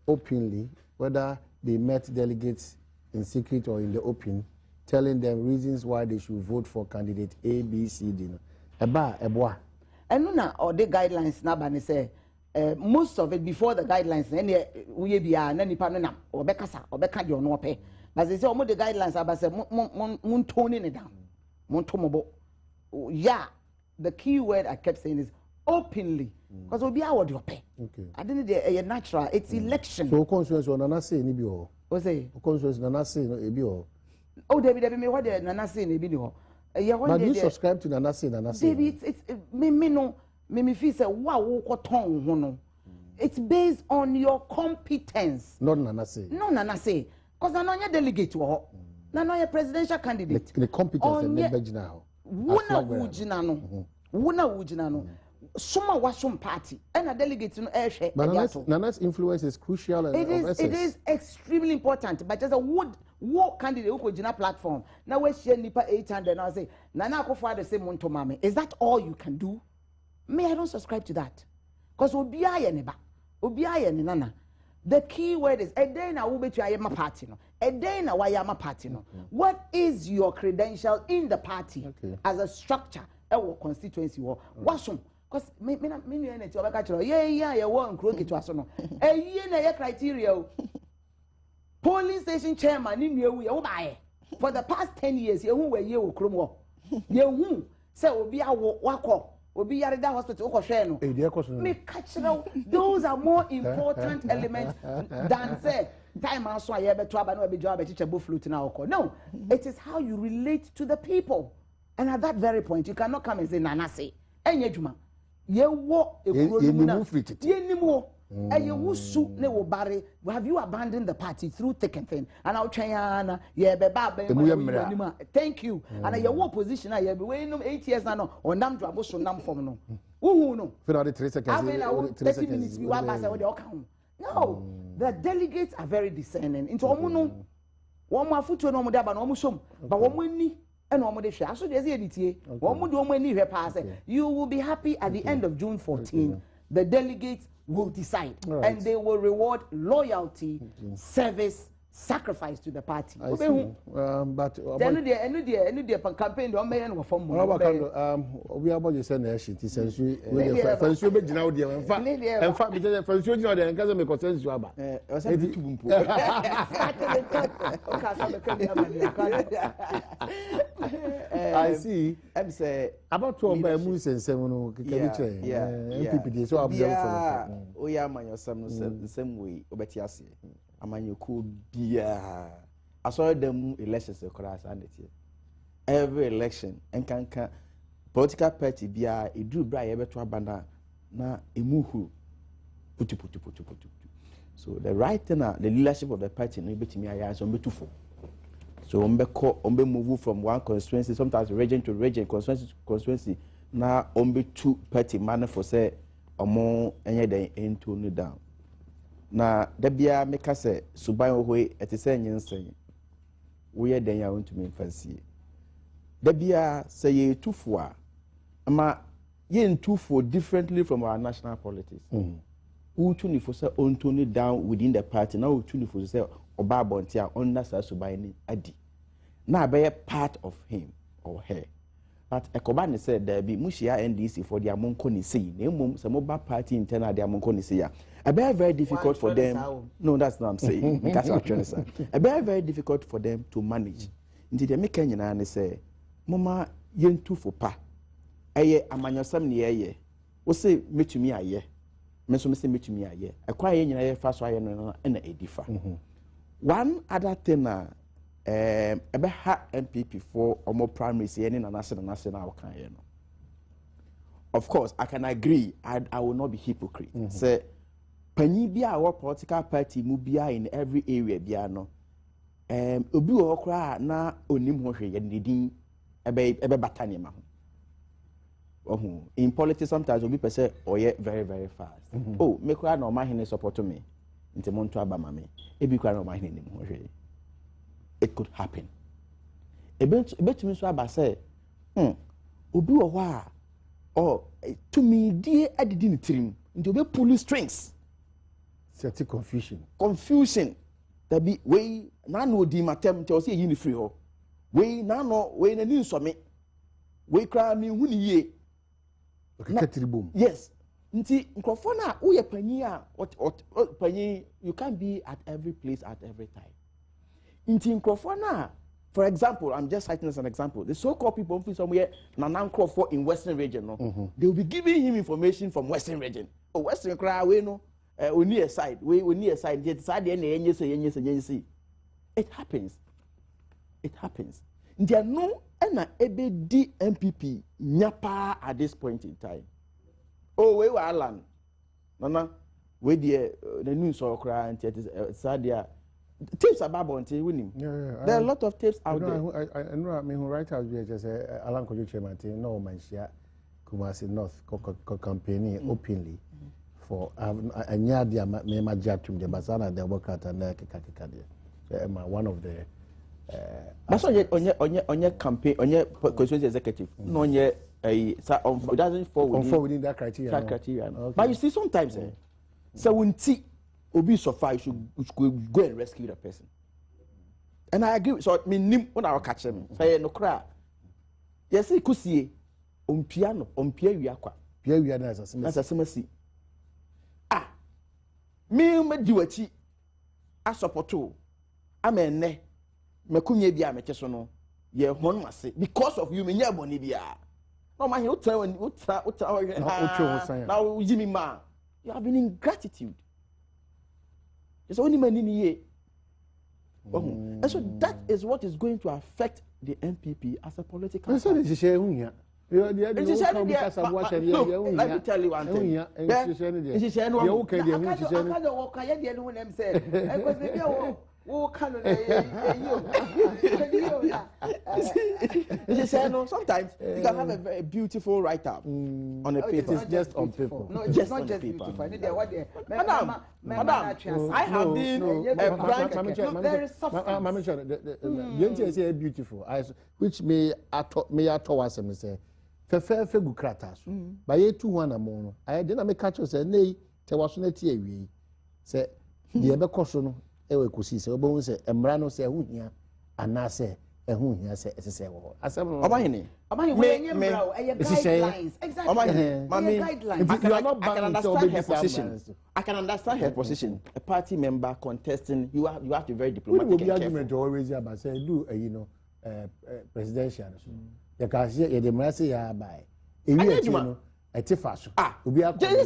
openly, whether they met delegates in secret or in the open, telling them reasons why they should vote for candidate A, B, C, D. Eba. And no, or the guidelines nabani say. Most of it before the guidelines, any we be any panel or Becassa or Becca your no pay. But they say, almost the guidelines are say, moon toning it down. Montomobo. Yeah, the key word I kept saying is openly. Because we'll be our pay. Okay. I didn't a natural, it's election. So, constituency on Nanasi, Nibio. What's it? Constituency Nanasi, Ebio. Oh, David, me what the Nanasi, Nibio. But you subscribe to Nanasi, David, it's me no. Me feel say wow it's based on your competence. Not Nanase. No Nanase. Because I know you're delegate to her. I know you're presidential candidate. The competence and never now. Wuna wujina no. Suma wasum party. And a delegate to air. But Nana's influence is crucial and it is extremely important. But as a war candidate who could a platform. Now we share nipa 800 now say Nana ko for the same one to mame. Is that all you can do? Me, I don't subscribe to that. Because obiya neba, obiya nana. The key word is a day na ube to ayama party no. A day na wayama party no. What is your credential in the party as a structure? Or constituency or wasum? Because me na ti obeka chiro. Yeah, wo nkro ketu aso no. Ye na ye criteria. Polling station chairman ni nwewu ye wo baaye. For the past 10 years, ye hu we ye wo krom wo. Ye hu say obiya wo wakọ. Obi yarida hospital ko hwe no me catch now those are more important elements than say time aso aye beto aba na be job be chiche bo flute na okọ. No, it is how you relate to the people, and at that very point you cannot come and say nana say enye djuma ye wo ekuro ni na ye nimu e ye wusu ne wo bare. Have you abandoned the party through thick and thin? And I'll try na ye be ba thank you. And ye wo position na ye be we 8 years na no onam dwabo so nam form no Who no? For the 3 seconds. I mean, 30 minutes. We want to say no, the delegates are very discerning. Into omuno, one more foot no more but no some, but one money and one more share. So there's the edit. One more do money pass. You will be happy at the end of June 14. The delegates will decide, and they will reward loyalty, service, sacrifice to the party. But any campaign don't make any form. We are about to send a sheet. Since we be now there, in fact, because first you know the can make consensus about. I see. I'm say about 12 by moves and 7 can you change? Yeah, MPP so observe. Oh yeah, man, your son the same way. Obetiasi. Amanyoku bia. I saw them elections across and every election and can political party bia it do bra ebe to abanda na emuhu putu. So the right now the leadership of the party no betimi aya so betufo. So ombe move from one constituency sometimes region to region constituency to constituency na ombe two party man for say omo enye den into no down. Na debia meka se suban ohwe etese nyensen wo ye den ya wontumi mfansie debia se ye tufo a ama ye ntufo differently from our national politics who tuni for say ontoni down within the party na who tuni for say oba abonti a onna sa suban ni adi na be part of him or her. But Ekoba ne said there be mushia NDC for their monko ni say na mum some mobile party internal their monko ni say ya very difficult for them. No, that's not I'm saying. Because very difficult for them to manage. Nti they make nyina ne say mama yentu for pa eye amanyosam ne eye wo say metumi aye me so me say metumi aye akwa ye nyina ye fa so aye no na edifa. One other thing ebe ha MPP for omo primaries ye na national kan ye no. Of course I can agree. I will not be hypocrite. Say panyi bia our political party mu bia in every area bia no obi wo kra na onim ho hwe ye ndin ebe batane ma ho. In politics sometimes obi pese oye very very fast. Oh me kra na o ma hene support me nti mo nto aba ma me ebi kra na o ma hene nim ho hwe. It could happen. Ebetumi so aba say obi wo ho a oh to me die adidi ni tirim nti obi pull strings. Certain confusion. That be way na no di matem te o say yi ni free ho. Way na no way na ni nso me. Way kra me hu ni ye. Tribum. Yes. Nti nkrofo na wo ye panyi a panyi you can't be at every place at every time. Nti nkrofo na for example I'm just citing as an example the so-called people from somewhere Nanan Crawford in Western region no they will be giving him information from Western region. Oh Western cry we no we need a side yet side say it happens there no na ebe di MPP nyapa at this point in time. Oh we were Alan nana we the news or cry and it sad there tapes about bonte winning. There are a lot of tapes out there. I know I mean who write out there just Alan Kojo chairman no man share Kumasi North campaigning openly for anya dia me majatum de basana de bokata na keka de one of the that's onye campaign onye constituency executive no onye it doesn't fall within that criteria. Okay. But you see sometimes so when obi suffer you should go and rescue the person. And I agree so me nim when I catch him say no cry yes ikusie ompia wi akwa pia wi na asemasi me di wachi a supporto amenne makunye bia meche so no ye hon mase because of you menya boni bia no man you tell now Jimmy ma you have been in gratitude. It's only many and so that is what is going to affect the MPP as a political party. Let me tell you one thing. Wo kan You say no. Sometimes you can have a very beautiful write-up on a paper. It's just on paper. No, it's not just beautiful. Madam, I have been a branch. Very substance. The entity say beautiful, which may was me say. Fefe gu krata so. Ba ye 200 no. I dey na me catch you say nei te waso na tie awie. Say de be koso no e we kosi say obo say emra no say hu hia ana say ehun hia say esese wo asem no Obahini we nyemra o guidelines exactly guidelines you are not bound to obey her position. I can understand her position. A party member contesting, you have to be very diplomatic and careful. Argument always about say do you know presidential you can see the mercy ya buy no etifaso obi general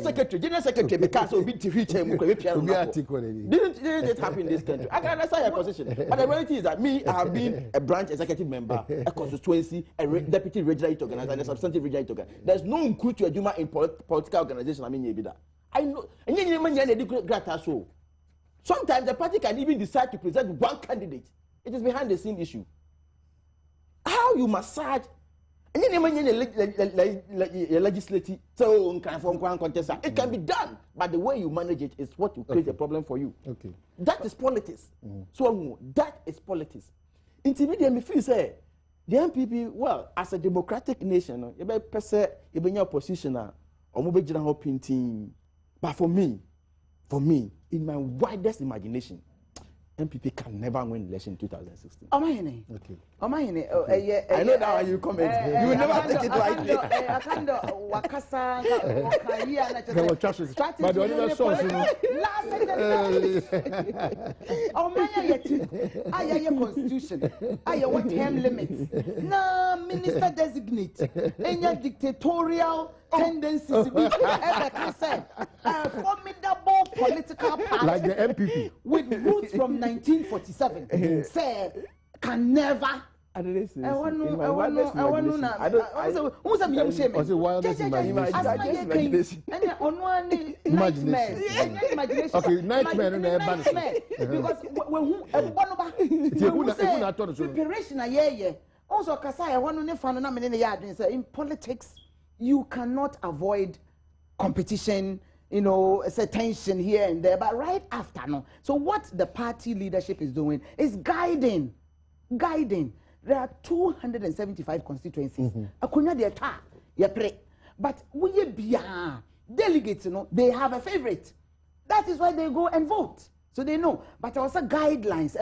secretary because obi to reach him obi article didn't it happen in this country? I can understand your position, but the reality is that me, I have been a branch executive member, a constituency, a deputy regional youth organizer, and a substantive regional youth organizer. There's no include to a Juma in political organization. I mean, you be that. I know, and sometimes the party can even decide to present one candidate. It is behind the scene issue. How you massage legislative so contest, it can be done, but the way you manage it is what will create a problem for you. Okay, that is politics. So that is politics. Intermediate me feel say the MPP, well, as a democratic nation, you be person, you be your opposition or mo be jina ho pinting. But for me, in my widest imagination, MPP can never win election in 2016. Omahene. Okay. Omahene. I know that when you comment, you will never take it lightly. Akando wakasa wakaiya na strategy. But the other source, you know. Omanya yeti. Aya constitution. Aya what term limits. Na minister designate. Enya dictatorial tendencies. Formidable political party. Like the MPP. With roots from 1947. Say can never. I don't know. Okay, nightmare. Because preparation also in politics you cannot avoid competition, you know, it's a tension here and there, but right after no. So what the party leadership is doing is guiding. There are 275 constituencies. Akunya de ta ye pre. But we be delegates, you know, they have a favorite. That is why they go and vote. So they know. But also guidelines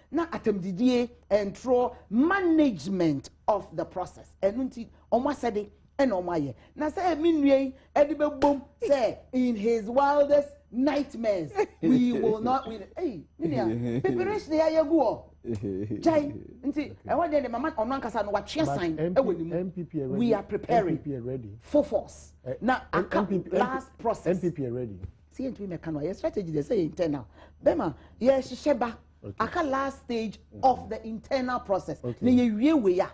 na atemdidie and through management of the process. And unti omwasede and omaye. Na say minwe edibe boom say in his wildest nightmares we will not win. Hey, minia preparation ya go. Jai, nti I want the mama on one kasa no watwe sign MPP we are preparing. MPP ready. Full force. Now MPP last process. MPP ready. See into me can your strategy they say internal. Bema yes sheba. Aka last stage of the internal process. Na ye wie we ya.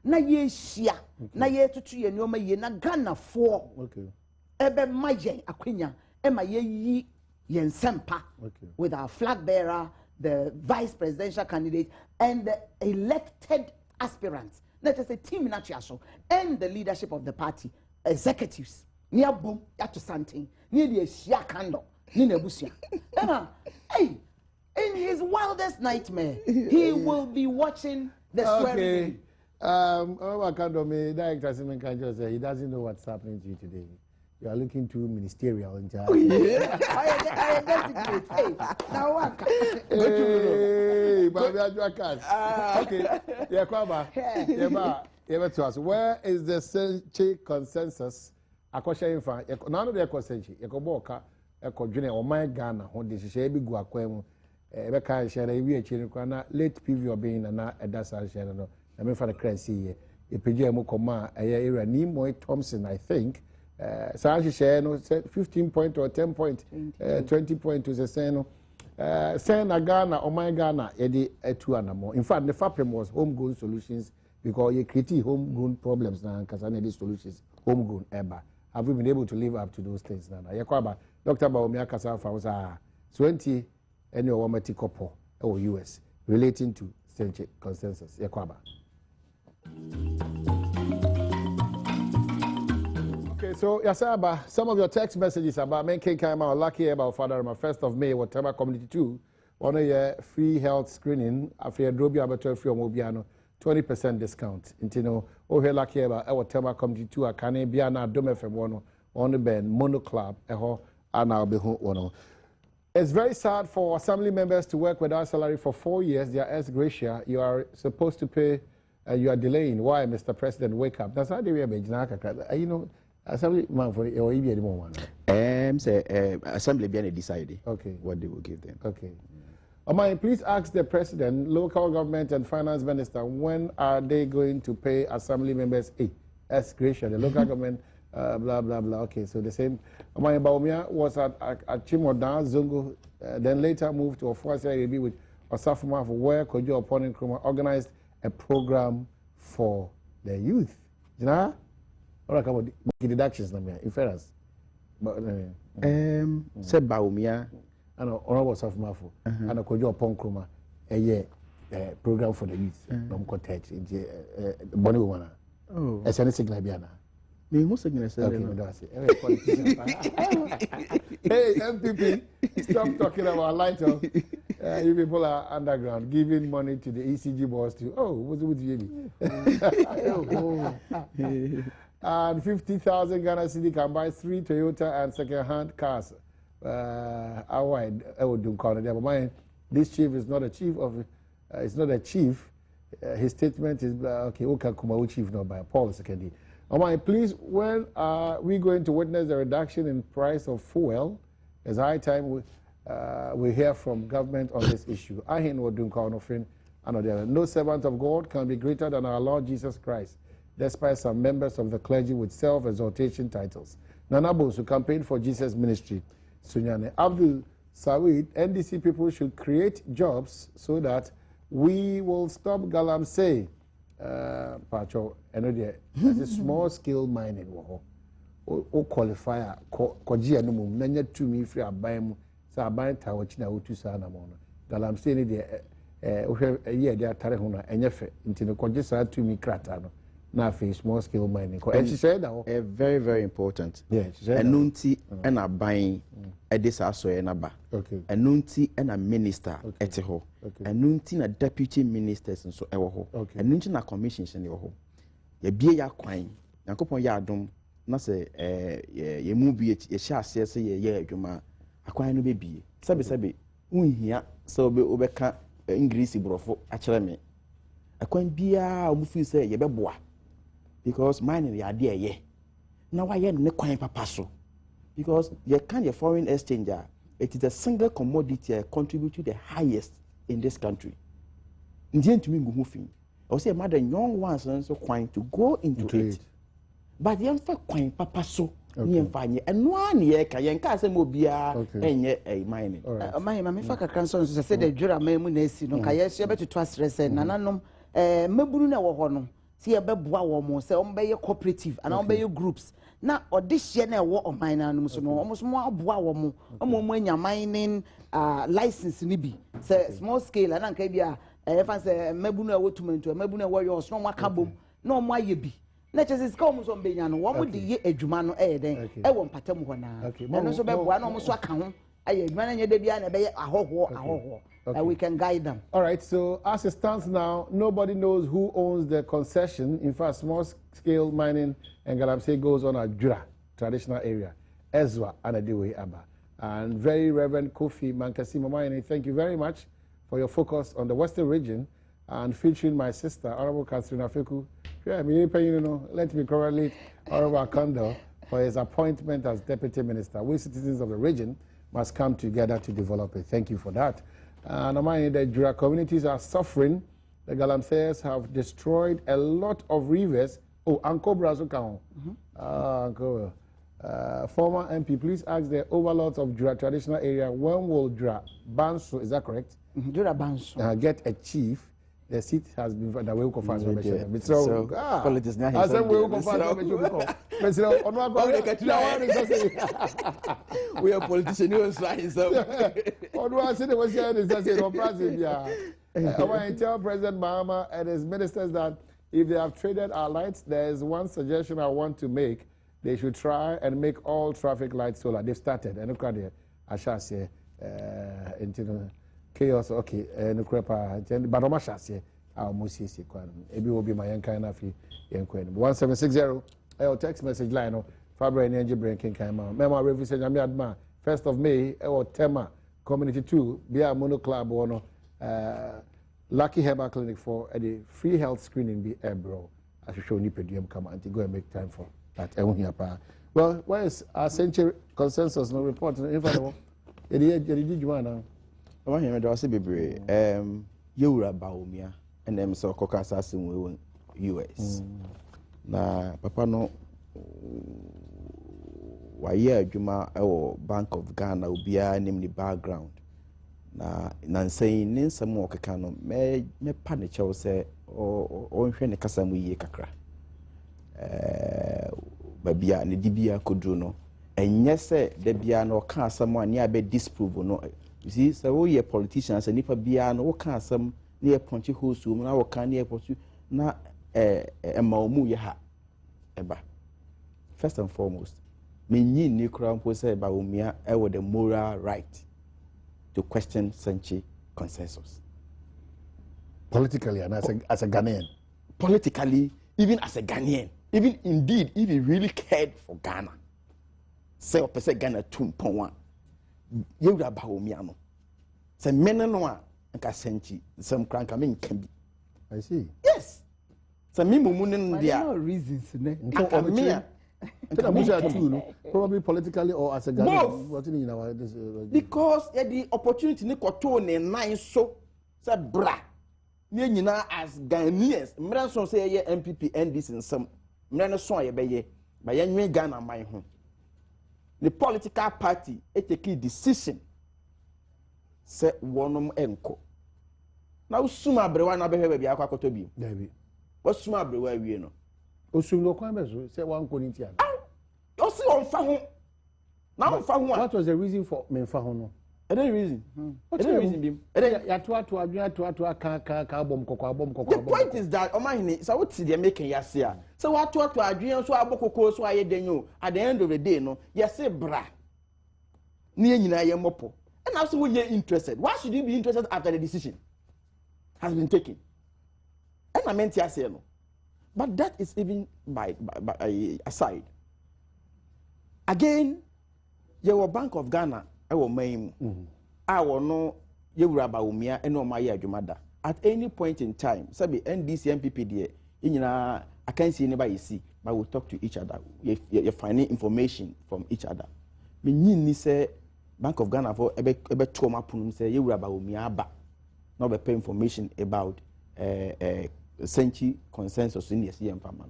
Na ye hia. Na ye tutu ye nyoma ye na Ghana for. Okay. Ebe maye akwenya. Ema ye yi yen sempa. Okay. With our flag bearer, the vice presidential candidate, and the elected aspirants. Let us say team Nachiaso and the leadership of the party, executives. Near boom, to something. Near the Shia candle. Near Busia. Hey, in his wildest nightmare, he will be watching the swearing. Oh, me, director Simon can just say he doesn't know what's happening to you today. You are looking too ministerial in charge. I designate. Hey, now what? Hey, okay. Yeah, Kwaba. Yeah, to us. Where is the Senchi consensus? Akosha infa. None of the consensus. Yakoboka. Yakodjune. O my Ghana. Who this is a big guakwemu. Rebecca share a weird children. Late preview being an edasa share. No. I mean for the crazy. A PGM Koma. A era Nimoy Thompson, I think. Sanji share no 15 point or 10 point 20 point to the seno Sena Ghana or my Ghana edi etu anamo. In fact the FAPEM was homegrown solutions because you create homegrown problems now because I need solutions homegrown ever. Have we been able to live up to those things now? Yakwaba Dr. Baumia Kasa was 20 any wamati kopo or US relating to Senche consensus. Yakwaba. Okay, so Yasaba, some of your text messages about making Kaima lucky about Father 1st of May, whatever community 2, 1 year free health screening, after Drobia Abato free Mobiano, 20% discount. Intino, lucky about whatever community 2, a Kane Biana Adom FM 1 on the band, Mono Club, and I'll be home. It's very sad for assembly members to work without salary for 4 years. They are ex gratia. You are supposed to pay, you are delaying. Why, Mr. President? Wake up. That's how they were made. You know, assembly man for or EB at moment. Say assembly be decided. Okay. What they will give them. Okay. Omai, please ask the president, local government and finance minister, when are they going to pay assembly members ex gratia? The local government. Blah blah blah. Okay, so the same. Omai Baumia was at Chimodan Zongo, then later moved to Ofuasi Arabi with Osafuma for where Kojo upon Nkrumah organized a program for the youth. You know, all right, come on, deductions na me. In fairness, but said Baumia, and Honorable Osafuma for and Kojo upon Nkrumah a program for the youth. Nom cottage in Bonnie woman. Oh, as any signal biana. Me who sing this? Okay, hey, MPP, stop talking about light up. You people are underground, giving money to the ECG boss to, what's it with you? And 50,000 Ghana Cedi can buy 3 Toyota and second-hand cars. This chief is not a chief of, it's not a chief. His statement is, okay, Kumawu chief, not by Paul Secondary. Please, when are we going to witness the reduction in price of fuel? It's high time we hear from government on this issue. No servant of God can be greater than our Lord Jesus Christ, despite some members of the clergy with self-exaltation titles. Nanabos who campaigned for Jesus' ministry. Sunyane Abdul Sawid, NDC people should create jobs so that we will stop galamsey. Pacho, a small scale mining. O qualifier, Kojia no mum, Nanya to me free a bime, Sabai Tawachina Utu Sanamona. Galamsey, a year they are Tarahuna, and Yefe, into the Kojisa to me cratano. Now, small scale mining. And she said, very, very important. Yeah, she said, and Nunti and a buying a disaster and a ba. Okay. And Nunti and a minister at ho. And Nunti a deputy ministers and so ever. Okay. And Nunti a commissions in your home. Ye be ya quine. Yankopon Yadom, not say, ye movie, ye shall say, ye, Juma, a quine baby. Sabi, here, so be overcome English brofo, actually. A quine beer, Mufi say, ye be bois. Because mine the idea, yeah. Now why you no quite papasso? Because you can't a foreign exchanger. It is a single commodity contribute to the highest in this country. Indian to me moving. I say mother young ones so quite to go into it. But the young quite papasso. And 1 year can cast a mobia and yet a mining. My mamma cancer said the Jura Memunesi, no, Kayas, you better trust Resen, Nananum, Mebuna or see a Badwam, say on by your cooperative and on by your groups. Now, or this year, war of mine, almost more Badwam, when you're mining license Nibi, say small scale, and Ankabia, if I say Mebuna woman to a Mebuna warriors, no more cabo, no more ye be. Let us come on Bayan, one would the a Jumano air then, I won't patem one. And also by one almost account, I manage the Biana a whole. We can guide them. All right, so as it stands now, nobody knows who owns the concession. In fact, small-scale mining and Galamsey goes on a Jura traditional area, Ezra and Adewe Abba. And very Reverend Kofi Mankasi Mamaini, thank you very much for your focus on the Western region and featuring my sister, Honorable Catherine Afeku. Let me congratulate Honorable Akando for his appointment as Deputy Minister. We citizens of the region must come together to develop it. Thank you for that. And the Jura communities are suffering. The Galamseyers have destroyed a lot of rivers. Oh, Uncle Brazuka. Uncle. Former MP, please ask the overlords of Jura traditional area, when will Jura Banso, is that correct? Jura Banso. Get a chief the seat has been that we will confirm information. So politics now. I said we will confirm information. President, on one we are politicians who are trying some. On one side, was here is that no president. I want to tell President Mahama and his ministers that if they have traded our lights, there is one suggestion I want to make. They should try and make all traffic lights solar. They've started. And look at it. I shall say, chaos. Okay, no crepa. But I'm shall say, I'll must see. Maybe will be my young kind of 1760. Our text message line. Fabre energy breaking came out. Mema revision. I'm adma. 1st of May. Our Tema Community 2. Be a mono club or Lucky Herbal Clinic for a free health screening. Be a bro. I should show you pedium come and go and make time for. Well, where is our century consensus no report in front of you? Did you want to? I want to say, baby, you are Baumia, and them so cock assassin will US. Na Papa no, why, yeah, Juma or Bank of Ghana will be a name the background. Na saying in some more cano, may panic, I will say, or in Casam we kakra. Babia ne dibia kodro no enye se de bia no ka asam an ya be disprove no you see so we are politicians and nipa bia no ka asam na ponchi host mu na wo ka na ponchi na maomu ye ha eba first and foremost menyi ni kura mpo se ba omia e with the moral right to question Senchi consensus politically and as a Ghanaian, politically even as a Ghanaian. Even indeed, if he really cared for Ghana, say or percent Ghana 2.1, you would have Bahomiano. Say men no and Casenchi, some crank can be. I see. Yes. Some Mimunin, there are reasons. Probably politically or as a Ghanaian. Because the opportunity Nicotone and nine so said bra. Near as Ghanaians, Mranson say MPP and this in some. Mreno so ye by yenwe Ghana my home. The political party take a decision. Say one enko. Now suma brewa na behwe bia akwakoto bi. Dabi. What suma brewa wie no. Osum no kwan bezo say one ko ntia. You see on fa ho. Now fa ho. What was the reason for me fa ho no? Any reason? What the reason bim? Ya to ka bom kokko. The point is that omahini so what they making yasia. So what adwen so abokoko so ayedenyo at the end of the day no yesi bra. Ni nyina ye mopo. And also when you're interested, why should you be interested after the decision has been taken? And I meant yasia no. But that is even by aside. Again, your Bank of Ghana I main no yewura ba omia ene o maye adwumada at any point in time sabi NDC MPP there I can't see anybody see but we'll talk to each other you finding information from each other me ni say Bank of Ghana for ebe to mapunum say yewura ba omia aba no be pay information about Senchi consensus in the CM farmer.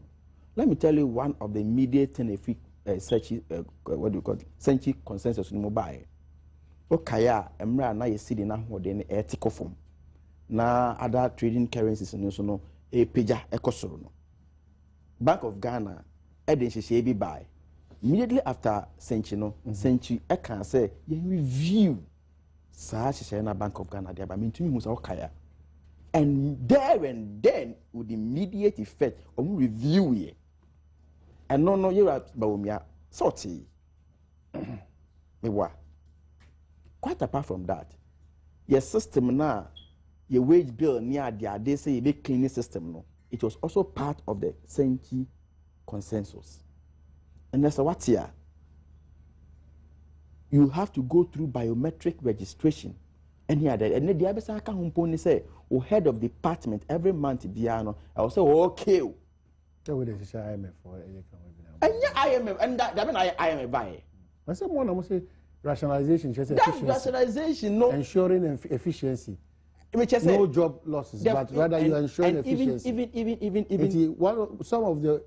Let me tell you one of the immediate benefit Senchi what do you call it Senchi consensus in mobile. Okaya emra na yesidi na hode ne ethical form na other trading currencies no so no peja ekosoro no Bank of Ghana edin hye bi buy immediately after Senchi no Senchi e can say you review sa hye na Bank of Ghana there ba mentumi hu sa okaya and there and then with immediate effect review ye and no you ba omia sorty me wa. Quite apart from that, your system now, your wage bill near they say a big cleaning system. No, it was also part of the Senchi consensus. And that's what's here. You have to go through biometric registration. And the other side can say, oh, head of department every month, Biano. I will say, okay. So we just IMF for and yeah, IMF, and that mean IMF buy. I said one, I must say. Rationalization, just efficiency. Rationalization, no. Ensuring efficiency. No job losses, but rather you ensuring efficiency. Even. Some of the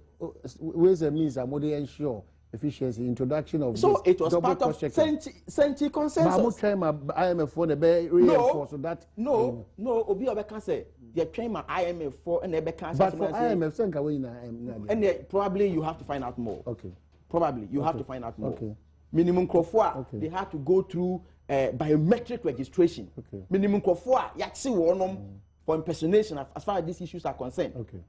ways and means are more they ensure efficiency introduction of so this it was part of Senchi consensus. IMF for the reinforce so that no obi obeka say they train my IMF for and ebeka but for IMF senka we na and probably you have to find out more. Okay, probably you have to find out more. Okay, minimum crofwa they had to go through biometric registration. Okay, minimum crofwa yaksi wonom for impersonation as far as these issues are concerned. Okay,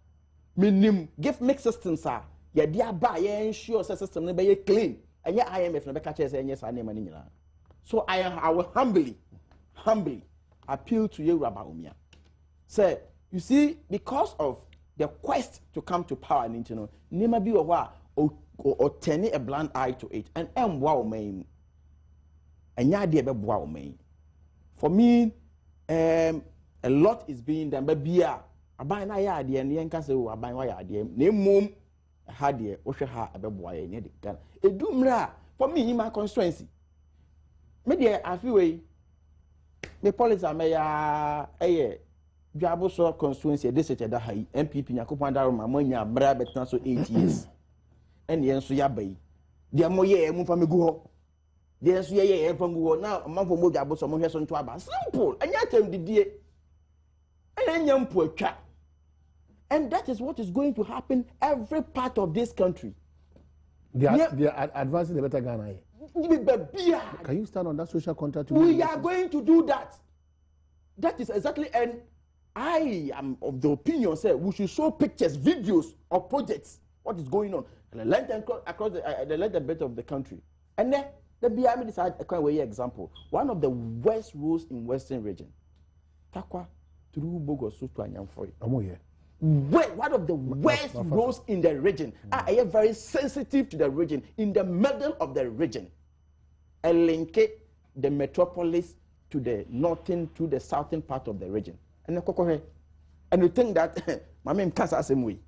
minimum give make systems are ya dia ba ya ensure system no be clean and ya IMF no be catch say yes and money nyina. So I will humbly appeal to you Rabba say you see because of the quest to come to power in you know nema bi or turn a blind eye to it and wow man and ya de be boa man for me a lot is being done but bia aban na ya de en yenka say aban wa ya de na mum ha de wo hwe ha abeboa ye ne de Ghana edumra for me in my constituency me de afiwe me policy ameya dwabo so constituency de se da hai MPP nyakopon daro ma manya bra betna so 8 years en ye nso ya bai de mo ye mu fa megu ho de nso ye fa megu ho na manfo mo dwabo so mo hwe so nto aba simple anya tem didie enya mpo atwa. And that is what is going to happen every part of this country. They are advancing the better Ghana. Can you stand on that social contract? We are going to do that. That is exactly, and I am of the opinion, sir, we should show pictures, videos of projects, what is going on, the length and across the length and breadth of the country. And then the BIM decided a kind of example. One of the worst roads in Western region, Takwa through Bogosu to Anyamfori. One of the worst roads in the region. I am very sensitive to the region. In the middle of the region, I link the metropolis to the northern, to the southern part of the region. And you think that my name can't say same way.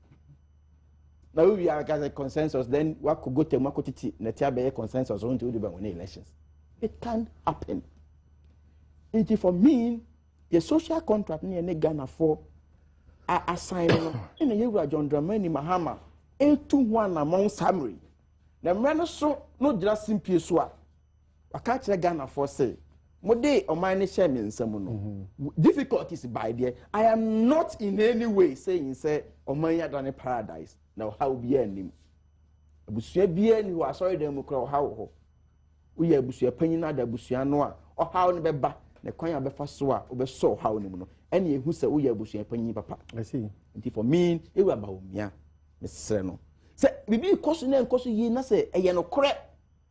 Now we are a consensus. Then what could go to Makotiti? Netia consensus on to the elections. It can't happen. And for me, the social contract near Ghana for assign in a year John Dramani Mahama 821 among summary. The man so no just simple so. I can't Ghana for say. Mode or mine sharing some difficulties by there. I am not in any way saying say or mine than a paradise. Now how be any Busia bien who are sorry them how we are Busia penina de Busianoa or how never back the coin befa soa or so how no. Any who say we are Busia penny papa. I see. And for me, it was about me, Mr. Seno. Say, we question and question ye na say, a yano correct.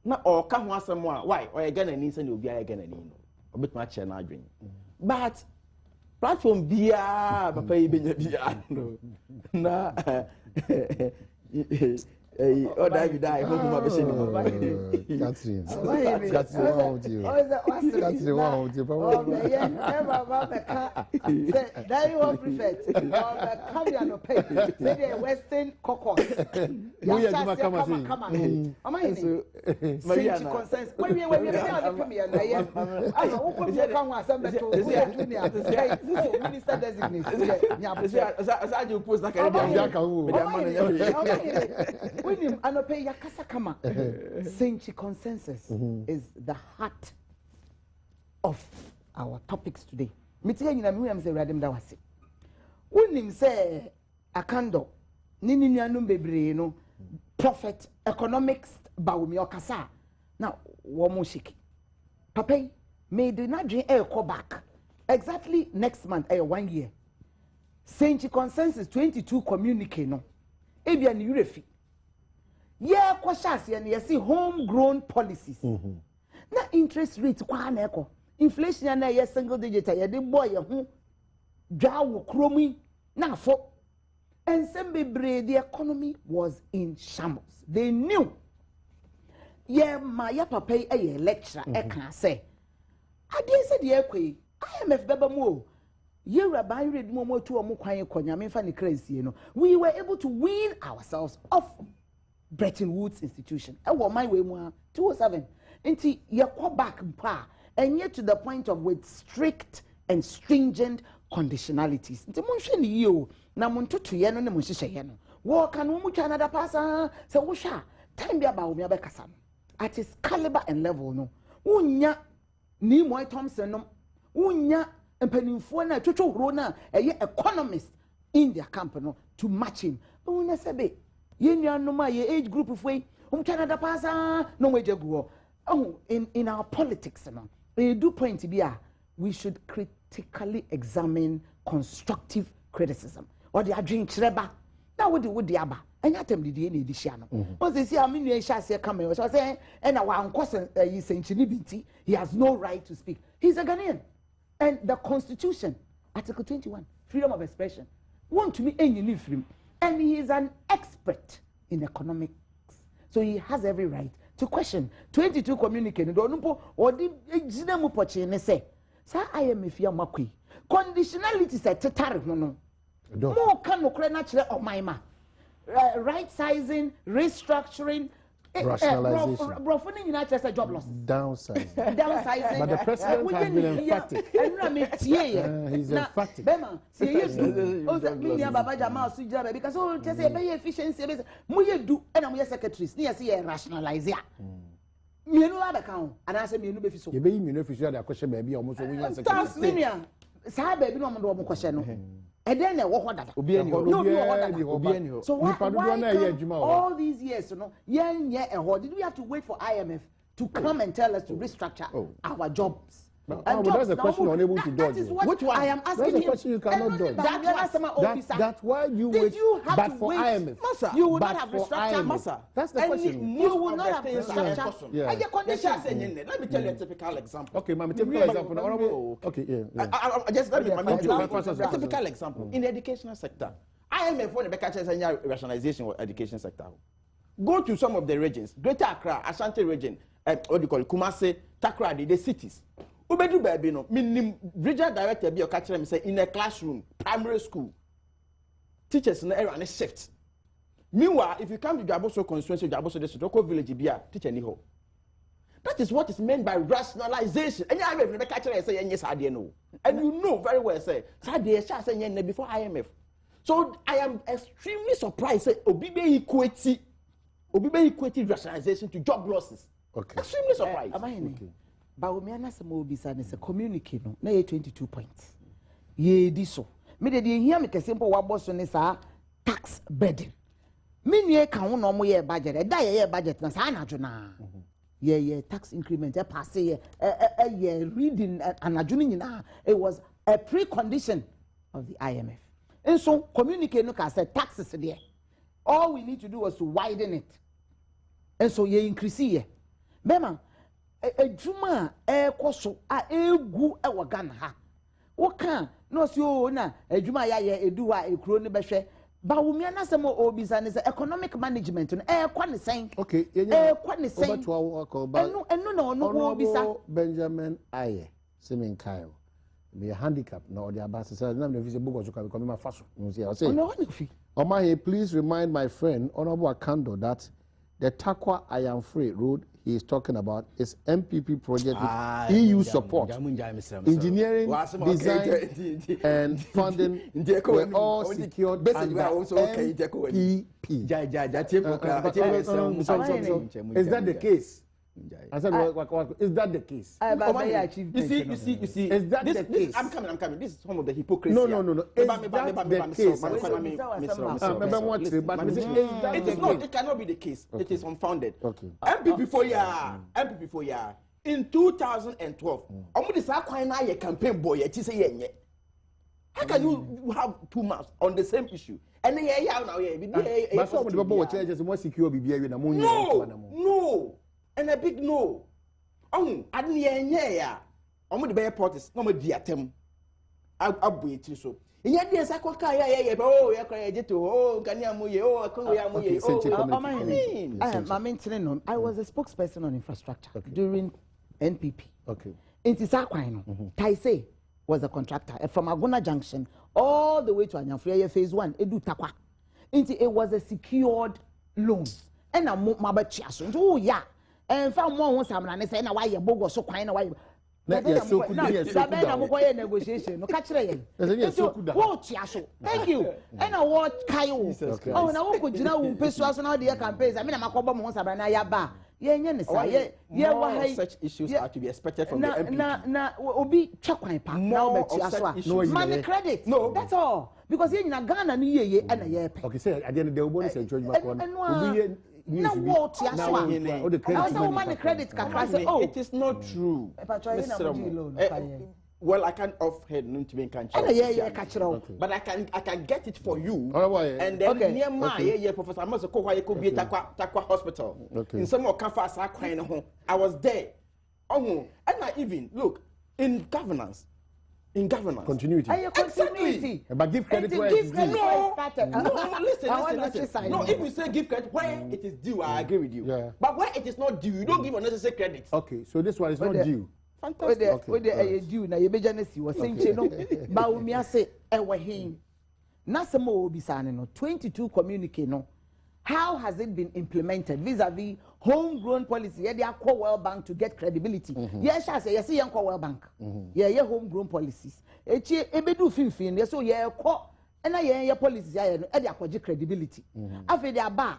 Na or come once more. Why? Or again, and instant you'll be again and in. A bit much and I drink. But platform beer, papa, no. Na, oh, die, die. Hope you might be saying, Catherine, Western caucus. Senchi consensus is the heart of our topics today. Mitiga nyina mi am say radem da wase. Wonim say akando ni nuanum bebre no prophet economics bawumi okasa. Now wo mo shiki. Papa may do not dream go back. Exactly next month 1 year. Senchi consensus 22 communique no. Ebia ni urefi. Yeah, kwashas and you see homegrown policies. Na interest rate kwa na eko. Inflation na yes single digit ya de boy ho dwa wo kromi na fo. And some the economy was in shambles. They knew. Yeah, my papa a lecturer e kan say. Ade say de ekwe. IMF beba mu. Yoruba read mo to omo kwan konya me fa ne crazy no. We were able to wean ourselves off Bretton Woods institution. I want my way more 207. Inti ye call back pa and yet to the point of with strict and stringent conditionalities. Inti munche ni yo na muntu to ye no ne munhye ye no. Wo kan wo mucha na da pasa se wo hwa time bi aba wo me abekasa at its caliber and level no unya ni Moy Thompson no unya empanimfo na twetwo horo na eye economist in their camp no to match him unya sebe ye nuanom a ye age group foi Canada pasa no wejaguo in our politics no do point bi a we should critically examine constructive criticism or the adwin kireba na wo de aba anya tem de na edihia no o se si aminu e hia se come so say na wa ankosen yi senchini binti he has no right to speak. He's a Ghanaian and the constitution article 21 freedom of expression want to me any freedom and he is an expert in economics, so he has every right to question 22 communicate do no po odi ejina mu poche ne say sa IMF ya makwi conditionality say tetare ho no mo kan no kre na kire omanma right sizing, restructuring, rationalization. Brofoning United States job loss. Downsizing. But the president has been emphatic. He's emphatic. Bema, see you. Also, me ya Baba Jamal Sujaba because oh, just say be efficiency. Muye do, and I'm your secretaries. Near see rationalize ya. Me no other count, and I say me no be fiso. You be me no fiso that question baby almost we want secretary. That's me ya. Sa baby no mo question no. And then what that? So why all these years, you know, did we have to wait for IMF to come and tell us to restructure our jobs? But that's the question you're unable to dodge. That is what I am asking. That's the question you cannot dodge. That's why you wait. But for IMF, you would not have restructured Massa. That's the question. You would not have restructured. Let me tell you a typical example. Okay, ma'am, typical example. Okay, yeah. Just let me a typical example in the educational sector. IMF when the catches any rationalization of education sector. Go to some of the regions, Greater Accra, Ashanti region, what do you call it, Kumasi, Takoradi, the cities. Ubedu baby no, minim regional director be catch them say in a classroom, primary school, teachers no error and shift. Meanwhile, if you come to Jaboso constituency, Jaboso district, local village be a teacher ni ho. That is what is meant by rationalization. And IMF never catch them say yes, I know. And you know very well say, Sadia say yes before IMF. So I am extremely surprised say Obibe equity rationalization to job losses. Okay. Extremely surprised. Okay. But we are not some communicate no na 22 points. Ye di so. Me de hear me kese mpo wabo so ne sa tax burden. Me nue ka ho no mo ye budget. E da ye budget na sa anadwo na. Ye tax increment e pass ye reading anadwo ni nyina. It was a precondition of the IMF. And so communicate no ka say taxes there. All we need to do was to widen it. And so ye increase ye. Bema ejuma ekoso a egu e wagana ha wo kan no si o na ejuma ya ye edu a ekuro ne behwe ba wo mia na se mo obisa ne se economic management no kwa ne sen okay kwa ne sen enu na ono wo obisa Benjamin Aye Semin Kyle be a handicap na odi abase say na me fi se book so kan come ma faso no say Omahe, please remind my friend Honorable Akando that the Takwa I Am Free road he is talking about is MPP project with EU support. Engineering, design, and funding were all secured under MPP. Is that the case? I said, is that the case? You see. Is that the case? I'm coming. This is some of the hypocrisy. No. Is that the case? It is not. It cannot be the case. Okay. It is unfounded. Okay. MPP for year. In 2012, campaign boy. How can you have 2 months on the same issue? And then no. And a big no. Oh, I didn't hear. I'm going to be a protest. No more dear Tem. I'll wait so. And yet, yes, I could carry I was a spokesperson on infrastructure during NPP. Okay. In Tisakwino, Taisei was a contractor from Aguna Junction all the way to Anyafria phase 1, Edu Takwa. It was a secured loan. And I'm my oh, yeah. And found one once I'm say, now why you bogo so quiet, why Yes, so could be so could negotiation. No catch it. Thank you. And I watch Kayo. Oh, now we could now persuade on the campaigns. I mean, I'm a couple months about Nayaba. Such issues are to be expected from the MP. Na obi chakwan pa. More of such issues. Man credit. No, that's all. Because in Ghana ni ye and a ye. Okay, say at the end of the day, say George Macron. Na what ya so. Man credit kakra say oh. It is not true. Well, I can't offhead no to be can but I can get it for you. And then near my Professor Amos ko why could be Takwa Hospital. In some more fast I was there. Oh, and I even look in governance. Continuity. Exactly. But give credit where it is due. No, listen. No, if you say give credit where it is due, I agree with you. Yeah. But where it is not due, you don't give unnecessary credit. Okay, so this one is not due. Fantastic. With the due na ye bejanesi was saying no. Ba umi ase ewe hin. Na se mo obi sa no 22 communique no. How has it been implemented vis-a-vis homegrown policy? Yeah, they are called World Bank to get credibility. Yes, I say, yes, you call World Bank. Yeah, homegrown policies. Ebedu fin. Yes, so yeah, call and I policies. Yeah, they are called credibility. After they are bar,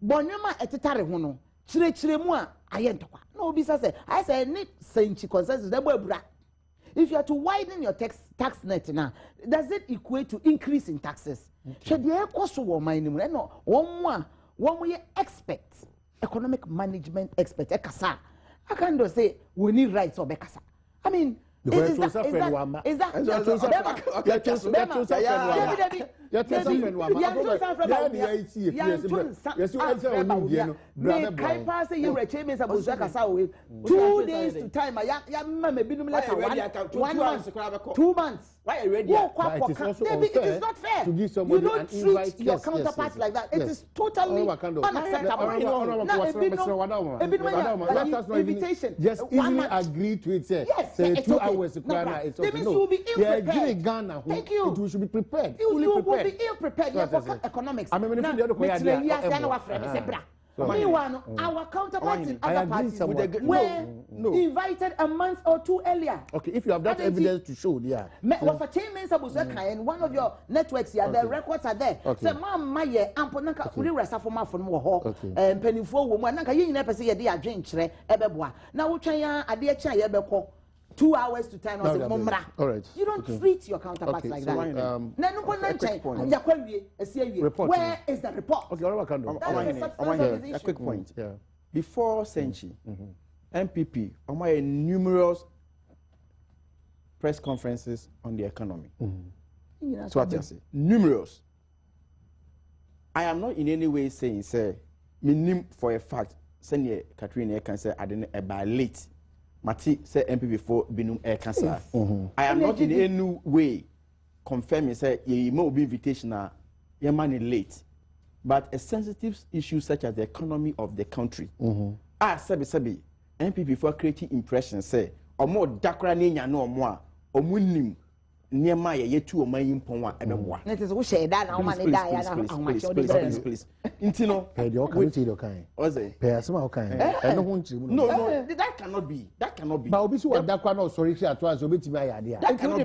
Bonema etetare hono. Chire mua ayentokwa. No, bisa I say need senchi consensus. If you are to widen your tax net now, does it equate to increase in taxes? Should the cost of no one way expert, economic management expert, ekasa. I can't say we need rights or bekasa. I mean, is that two days to time. 2 months. Why are you ready? It is not fair. You don't treat your counterparts like that. It is totally unacceptable. Invitation. Just easily agree to it. Say 2 hours. That means you will be ill prepared. Ghana. Thank you. It should be prepared. You will be ill prepared. You have economics. Meanwhile, our counterparts in other parties were invited a month or 2 earlier. Okay, if you have that evidence to show, yeah. And one of your networks here, the records are there. So, Mama, Amponaka, we rest for my phone, and penny for woman, you never see a dear drink, Ebeboa. Now, which I am 2 hours to time. All right. You don't treat your counterparts like that. Where is the report? Okay, a quick point. Yeah. Before Senchi, MPP, numerous press conferences on the economy. So what I say, numerous. I am not in any way saying, say, me for a fact, send Katrina can say I didn't about late. Mati say MP before binum air cancer. I am not in any way confirming say ye may be invitation your money late. But a sensitive issue such as the economy of the country. Sabi MP before creating impression say or more dakra ninya no more or munim near my ye two or my impon and it is who say that how many die please. Intino pay your kind. Was it? Pay some kind. No, that cannot be. That cannot be. But obviously what that cannot sorry at once obey my idea. That cannot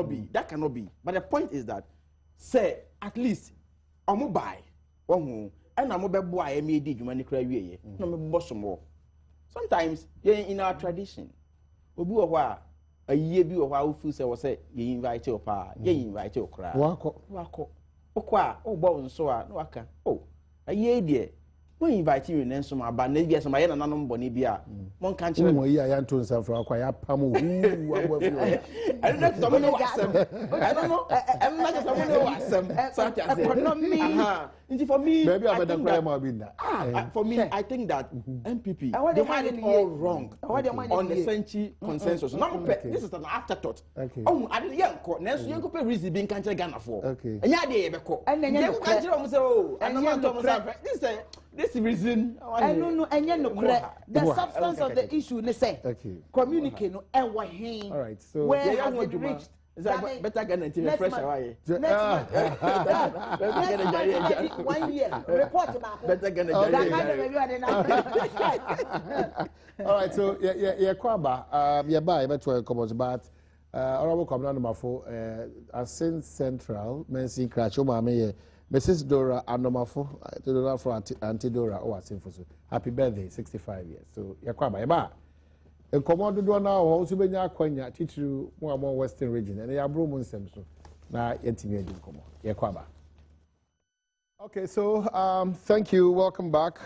be. That cannot be. But the point is that say at least buy one and I'm a boy made you money cry we no me boss more. Sometimes in our tradition obu a year be or who say was say you invite your pa, you invite your cry. Wako. Oh, so no waka. Oh, a year dear. We invite you in some about maybe some I don't bonibia. One country. I am to himself from a pamu. I don't know someone who was I don't know. I'm not someone who was such as for me, maybe I better cry more been that. For me, I think that MPP they had it all wrong on the Senchi consensus. This is an afterthought. Oh, I didn't young court. Next young people reason being country Ghana for. Okay. And yeah, they ever and then you country almost oh, and this reason I don't know and the substance of the issue they say communicate no all right, so where has it reached Is that better get it refresh away? Next month. 1 year. Report back. Better get it. All right, so yeah, Kwaba, yeah, bye, but but Honorable Commander Mafo, Asin Central, Mensi Krachoma, Mrs. Dora Anomafo, Dora for Auntie Dora, or Asin. Happy birthday, 65 years. So, yeah, Kwaba, yeah, a command do now also be your quenya, teach you more Western region, and they are broom so now, yet in Komo, yeah, Kwaba. Okay, so thank you. Welcome back.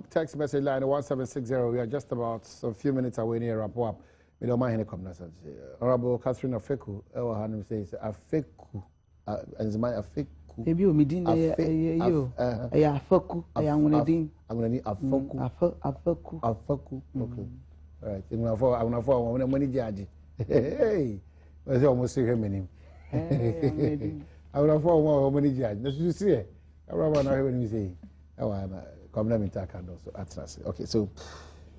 Text message line 1760. We are just about a few minutes away near wrap up. We don't mind any comments. Honorable Catherine Afeku, Hanum says Afeku, and my Afeku. Maybe you mean you. Afeku. I am going to need Afeku. Afeku. Okay. All right. I'm going to follow money judge. Hey, I almost see him in him. I'm going to follow money judge. That's what you see. I remember now when you say, "Oh, I'm come let me talk and also atlas." Okay, so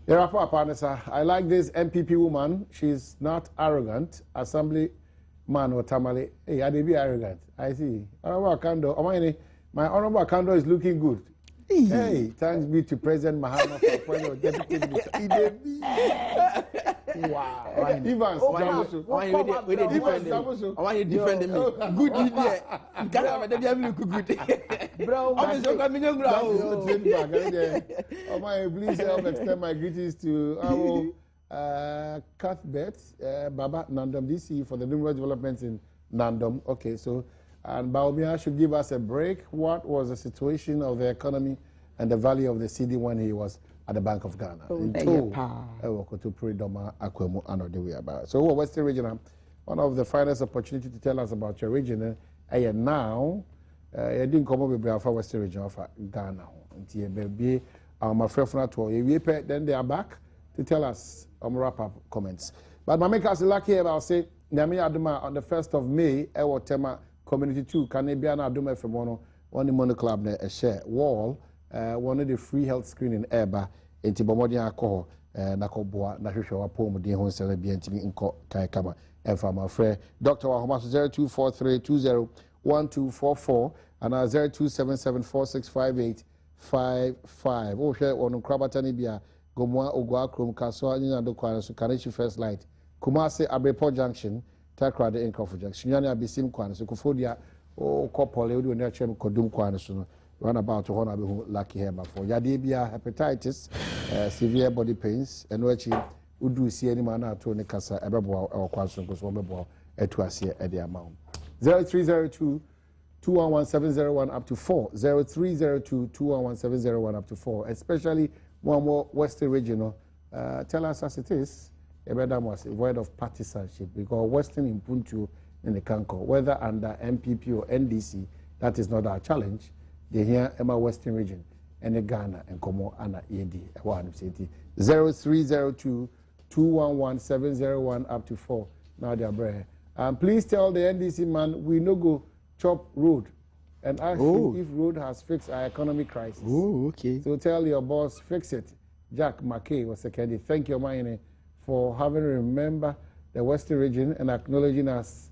I like this MPP woman. She's not arrogant. Assembly man or tamale. Hey, I be arrogant. I see. Honorable Akando. My honorable Akando is looking good. Hey, thanks be to President Mahama for appointing your deputy minister. Wow. Evans, why you defend me? Good idea. Can't have a good. Bro, I'm so coming on ground. Please help extend my greetings to our Cuthbert, Baba Nandom DC for the numerous developments in Nandom. Okay, so and Baumia should give us a break. What was the situation of the economy and the value of the CD when he was at the Bank of Ghana? So, Western Region, one of the finest opportunity to tell us about your region. And now, I didn't come up with Western Region of Ghana. My friend, then they are back to tell us wrap up comments. But my make us lucky about say, Nyame Adoma on the 1st of May, Tema Community 2, Canadian Adoma from one the Mono Club, a share wall, one of the free health screening Eba, in Tibomodi alcohol, Nakoboa, Nashisha, Pomo, the Hon Celebi, and Inco Kaikama, and from my friend Dr. Wahomas 0243201244 and 0277465855. Oh, share on Krabatanibia, Gomwa, Ogua, Krum, Kaswa, Nina Kwana, Kanichi First Light, Kumase, Abepo Junction, Takra, the Inco Junction, Yana Bisim Kwana, so Kufodia, oh, Kopole, we do nurture Kodum Kwana, run about to honor lucky hair before Yadibia, hepatitis, severe body pains, and which would do see any man to Nicasa, Ebebo, or Quantum, because Wobebo, Etuasia at the amount. 0302-211-701 up to 4. 0302-211-701 up to 4. Especially one more Western regional. Tell us as it is. Ebedam was void of partisanship because Western in Puntu in the Kanko, whether under MPP or NDC, that is not our challenge. They hear Emma Western region and the Ghana and Komo Anna ED. 0302-211-701 up to 4. Now they are brave. Please tell the NDC man we no go chop road and ask him if road has fixed our economic crisis. Oh, okay. So tell your boss fix it. Jack McKay was seconded. Thank you, Maine, for having remember the Western region and acknowledging us.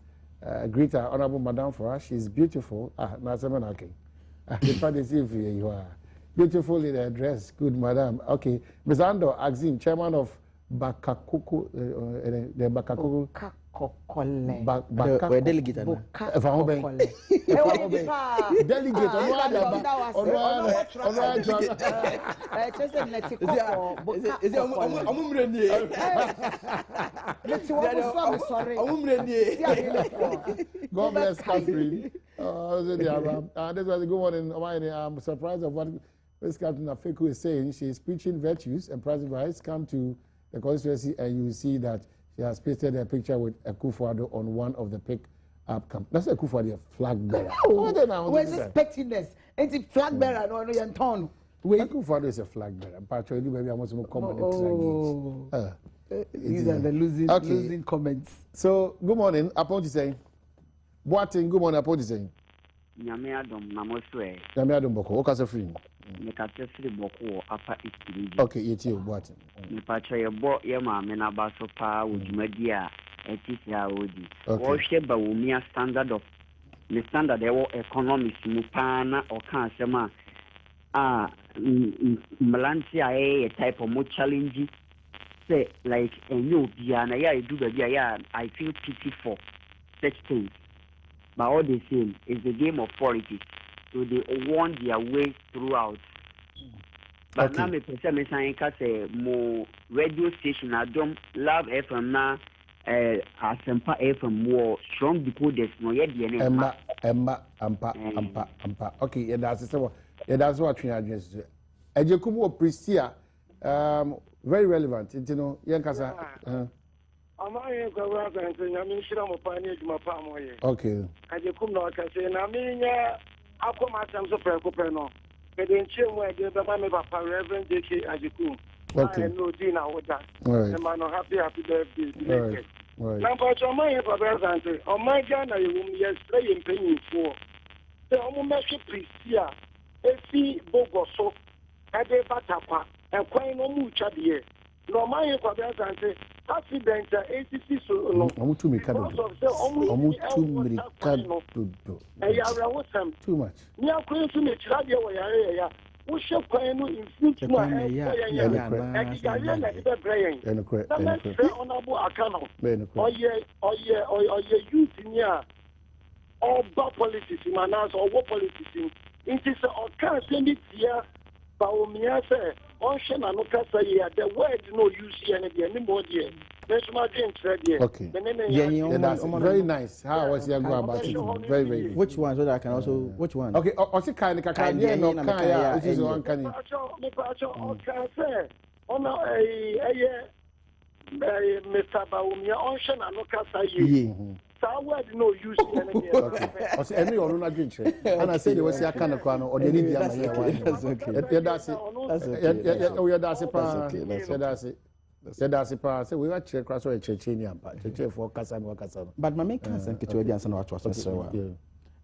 Greet our honorable madam for us. She's beautiful. Nasemanake. The fact is, if you are beautiful in the dress, good madam. Okay, Ms. Ando Axim, chairman of Bakakuku, the Bakakuku. We're delegate. God bless Catherine. This was a good one. I'm surprised of what Ms. Captain Afeku is saying. She is preaching virtues and price. Come to the constituency and you see that she has pasted a picture with a Akufo-Addo on one of the pick-up camp. That's a Akufo-Addo flag bearer. Where's this pettiness? Ain't it flag bearer? No, you're in town. Akufo-Addo is a flag bearer. Patrolling, maybe I want to come on these are the losing comments. So, good morning. Upon saying, Boating, good morning. Upon saying, Nyame Adom Namoswe. Nyame Adom Boko. What can I free? Mekatefri Boko Upper East. Okay, you too, Boating. Nipacha Yebo Yama Menabaso Pa Ujumadia odi wo hwe ba wo mia standard of the standard economics mu pa na o kan asema mlanti a type of more challenge say like enyo bia na ya do bia ya I feel pity for such things, but all the same is the game of politics, so they want their way throughout. But now me pese me san ka say mo radio station Adom Love FM na Asempa FM more strong decoders no ye de na ampa okay that's what we are just Ejekubu Pristia very relevant you know yen kasa amaye kwa waka nsenya minshira mo pani adwuma pa mo ye okay Ejekubu no kasa na minya akoma atam so preko no kede nche mu ede baba me papa Reverend JK Ejekubu okay no di na woda e ma no happy birthday na but amaye kwa brother amaje na yewum yesterday yempanyifo se omo make Pristia efi bogoso ade batakwa ekwan no mu twade no maye kwa biasante accident ACC so no omutu mikado eyara wosam too much ni akwan so me twade wo yare ya wo hwe kwan no influence no ya na de brain na honorable akano oye youth ni a oba politics manas owo politics it is a can send it here Baumia say on shena no kasa here the word no use here anymore there there's my drink there okay that's very nice how was you go about it very very which one so that I can also which one okay osi kind kaka there no kan ya which is one kan me can say on Mr. Baumia on shena no kasa here that word no use okay any or no drink and I say they was ya kind of kwano or they need ya that's okay that's it pa say we were check cross or check ni ampa check for kasa no kasa but my main concern keto bi ansa na watch so so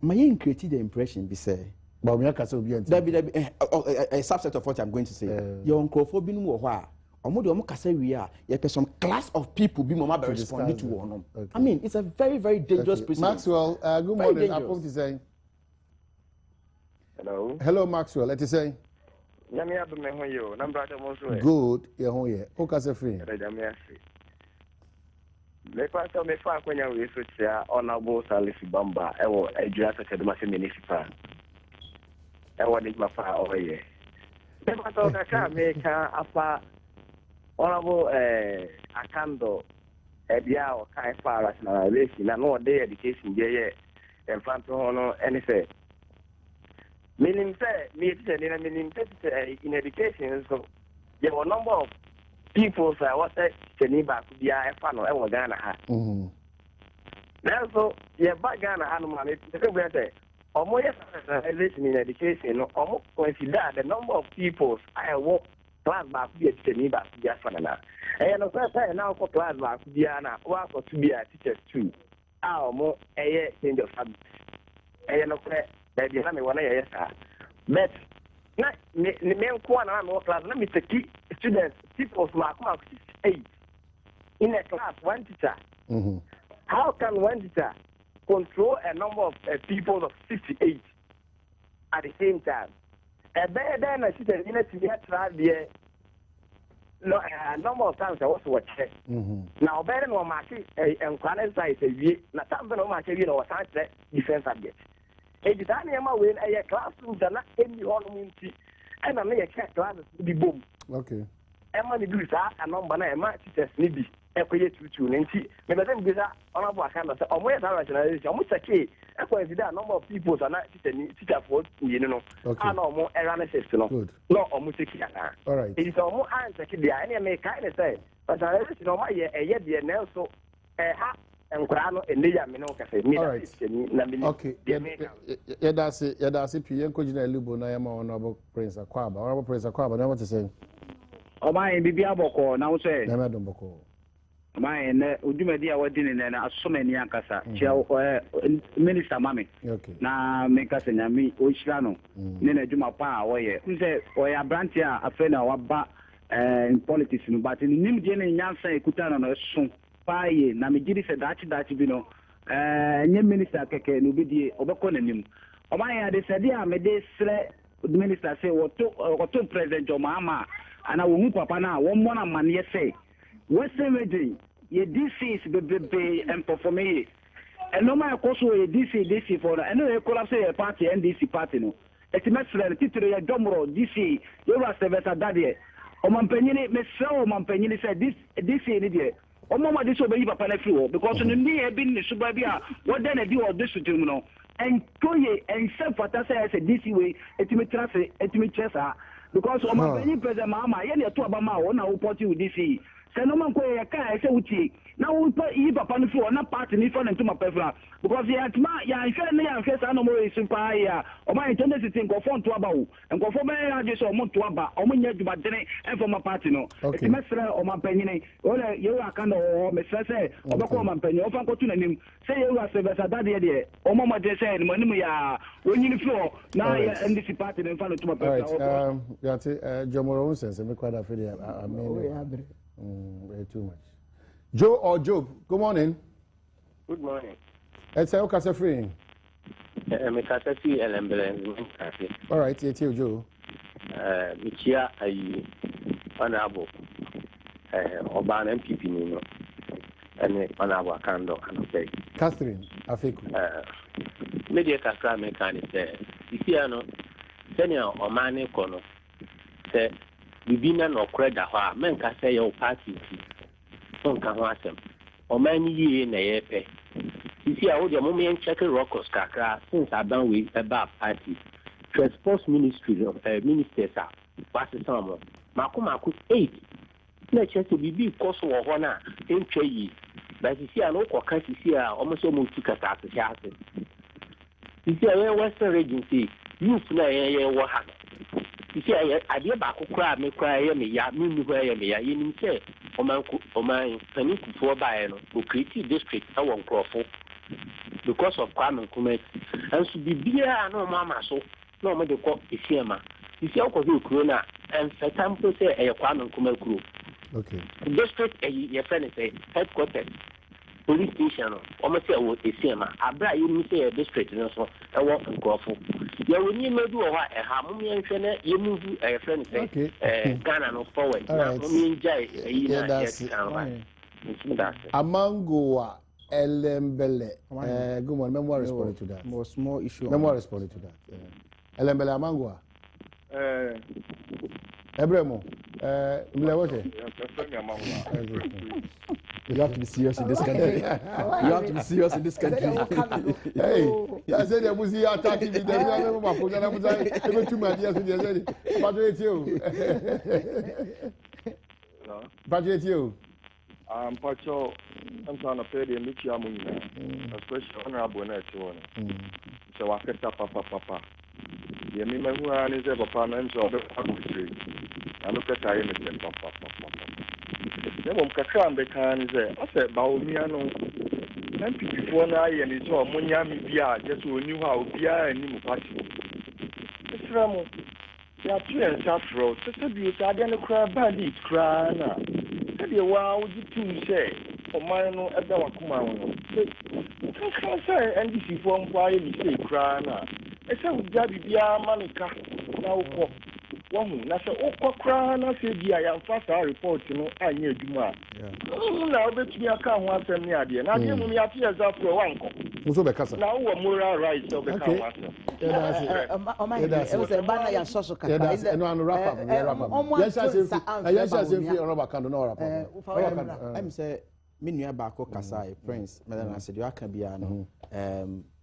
my yin create the impression be say but me kasa obi anti a subset of what I'm going to say your uncrofo bi no wo ho a omo kasa wi a you person class of people be mama be respond to one. I mean it's a very very dangerous precedent. Maxwell good morning. I hope to say hello Maxwell let you say Yami Adom me ho yo na brother mo so good ye ho ye o kasa free Yami ase me pa so me fa akwanya we so tia honorable Salisu Bamba e wo adua secretary se municipal e wo de ma fa o ye me pa so ka me ka afa honorable Akando ebia o kai fa rationalization na no dey education ye en fanto hono any say meaning say me teacher in education so there were number of people say what say teni ba ku bia e fa no e wo Ghana ha now so ye ba Ghana ha no ma me say omo yes in education no omo consider the number of people I work class ba ku bia teni ba ku bia fa na e no say now for class ba ku bia na wa for to bia teachers too omo change of subject no that the me wanna yes but na me nko na me class na me take students people from 8 in a class one teacher how can one teacher control a number of people of 68 at the same time a better na teacher in a try there no a number of times I was watching now better no market and quality size na time no market no science defense subject Editani ema when a classroom na any ornament and I may a class be boom. Okay. Emma the do that and number na ema teachers ni bi ekoye tutu nti me be dem bisa honorable akanda say omo ya rationalization omo sake ekwa vida number of people na teacher for you know and omo error system no omo sake ana all right it is omo answer ke dia any me kind say but rationalization omo ye de na so ha enkrano endeya me no kase me na me okay yadase pie nko gina elubo na yama honorable Prince Akwaba na what to say o mai bibia boko na wo say na me don boko mai na odumadi a wadi ne na asomani akasa chia minister mame na me kase nyame o hira no ne na adwuma pa a wo ye nse o ya branch a afa na waba in politics no but nim die ne nyansa ekuta no so paye na me gidi se dachi bi no nye minister keke no bidie obekọ nanim o man ya de se dia me de sre minister say woto president Omama ana wo hu papa na wo mo na man ye say Western region ye DC is be performing and no man koso ye DC for and no collapse ye party NDC party no etimetre titire ye domro DC ye was seveta dadie o man penyini me se o man penyini say this DC ni die o mama this obeyi papa na free because no ni e bi ni suba bi a wo den e di o this to no and toye and self fata say DC way etimetre because o man penyini president mama ye ne to abama wo na wo party with DC say no man ko ye kai say uti na wo papa no free na party ni for na ntuma pefra because ya nhwe na ya nhwe sa no mo simpa ya o man intend to think of on to aba wo and go for me ya je so mo to aba o mo nya djuma dene en for my party no e mesra o man panyini o le ye wa kan o me say o be ko man panyi o fa ko tu nanim say ye wa service adade de o mo mo de say no ya onyini floor na ya NDC party no fa no to pefra ya te jomoro sense me kwada fe de I mean very too much. Joe or Job, good morning. Good morning. It's a okay, free. I'm a Cassati Elembele. All right, it's you, Joe. Michia, honorable Oban MPP, Nino, and honorable Kando, and say Catherine, I think. Media Castra mechanic says, Isiano, Senior or Mane Kono, said, Bibina no credit, men can say your party. Son kan wasem o man yi na ye pe isi a wo de mo men check records kakra since aban we about party transport ministry of ministers are pass some mako 8 na check to bibi course wo ho na entwe yi but isi a no ko kan isi a o mo so mo tu kata ase ase isi a Western region see youth na ye wo ha isi a ade ba kokra me kra ye me ya me ni ho ye me ya yin say Oman Panikufo by no creative district awon crofo because of Kwame Nkrumah and so bibia no mama so no me de ko isiema isi akọ bi krona and setampo say e Kwame Nkrumah kuro okay district ye friend say headquarters police station o me say wo isiema abra you say district no so e wo crofo ya woni medu o ha e ha mo me nhwe na ye mu e friend say Ghana no forward na mo me njai e na yes Amangoa Elembele good morning memoir responding to that more small issue memoir responding to that Elembele Amangoa Ebremo Mlewote you have to be serious in this country. You have to be serious in this country. Hey, I said there was the attacking me. There was my phone. I was like, too much. Yes, yes. Patriot you. Patriot you. Pacho, I'm trying to pay the Michiamuna, especially honorable nature. So I get up, papa. The minimum one is ever parliament of the country. I look at I am papa. Then one can be kind I said, Baumiano, MPP for now, and it's all Munyami Bia, just who knew how Bia and Nimu Party. It's Ramo. They are 2 and half roads. Sister Beauty, I didn't cry badly, cry now. Tell you why would you two say, for my no, at the Wakuma. Can't say, and this is one why you say cry now. I said, would Jabby Bia Manica now? One, that's a cry, na say, I am fast. I report, I knew Juma. Now, bet me I can't want them near the end. I didn't me appear after one. Now, what moral rights of the council? It was a banner ya social yes, and on wrap up. Yes, I'm say, Minya Bako Kasai, Prince, Madame, I said, you can be no,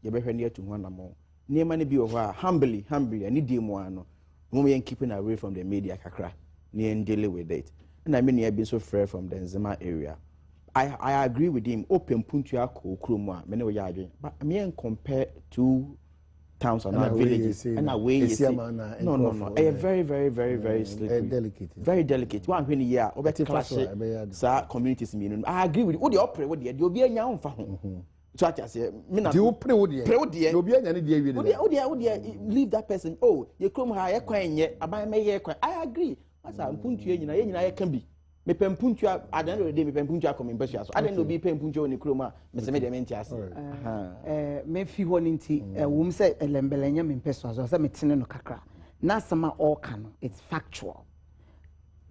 you better near to one more. Near money be over humbly, and need one. We ain't keeping away from the media, Kakra, near and dealing with it. And I mean, you have been so fair from the Nzema area. I agree with him. Open Puntia Krumwa, many way, but I mean, compare to towns and villages and away. No. A very slippery, delicate. Very delicate. One when year over class, communities meaning. I agree with you. What the opera, what you'll be a young fan. So I say, you pray with you. Leave that person. Oh, you come higher, coin yet, I may I agree. As I'm punting you, I can be. me pempuntu at the end of the day me pempuntu come impression so I don't know be pempuntu on kroma me se me de menti ase me fi ho nti wom se elembelenya me peso so me tene no kakra na sama all can it's factual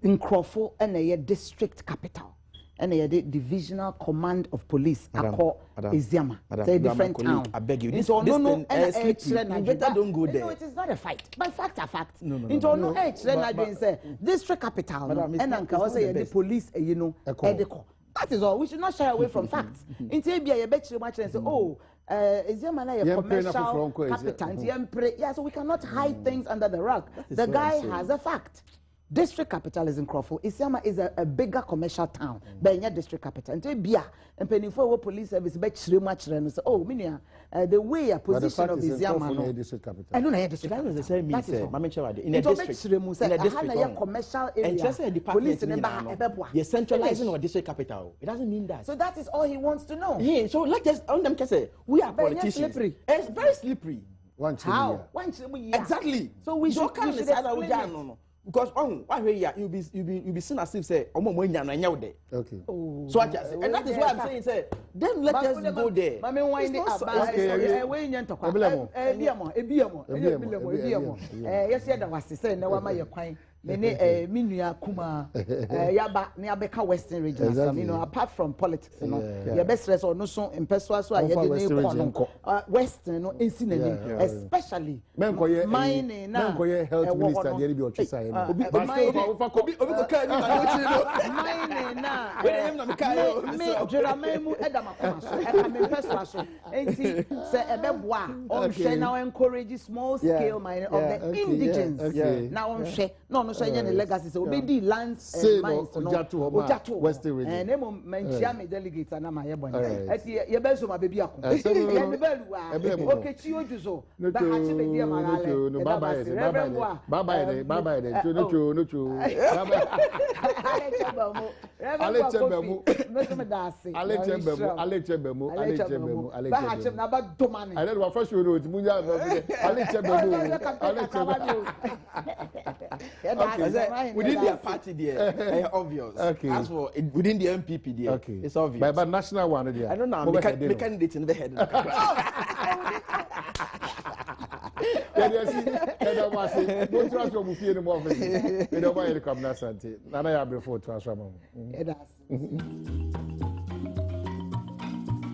Nkrofo and a district capital and a divisional command of police Ako Iziama. It's a different town. I beg you. This no you better don't go there. No, it is not a fight. But fact are fact. No. Say district capital. And Anka also the police, you know, Edeko. That is all. We should not shy away from facts. Until you bet you much and say, oh, Iziama na a commercial capital. Yeah, so we cannot hide things under the rug. The guy has a fact. District capital is in Crawford. Isiama is a bigger commercial town. Benya district capital. Until Bia and penny for police service bet much and say, oh, minia, the way a position of Isiama. District capital. I don't know district. That was the same means. In a district. In a district. Commercial area. And just a department. You're centralizing our district capital. It doesn't mean that. So that is all he wants to know. Yeah. So let's just on them can say we are politicians. Slippery. It's very slippery. How? Exactly. So we should explain it. Because why here you'll be seen as if say okay. So I just and that is why I'm saying say then let us go there. Mami wind it up. We nyentokwa. Ebiamo. Yes ya da wase say na wa ma ye kwan. Mene minua kuma yaba ne abeka Western region. You know, apart from politics, you know, your best stress or no so impeso so aye de ne Western no ensi na especially mining na health minister dey be otwisa ye obi ko ka ni na no mining na me Jeramemu edamakoma so e me impeso so enti say ebeboa on hwe now encourage small scale mining of the indigenes now on hwe no so any legacy so obedi lands mines no ojato Western region and emo manchia me delegates na ma ye bone ati ye be so ma bebi akon ye me beluwa okechi ojuso ba hati be die marale no baba within their party there, obvious. Okay. As for within the MPP there, okay. It's obvious. But national one there. I don't know. The candidate in the head. Don't trust your movie anymore. You don't want to come now, Santi. Nana, I have before transfer.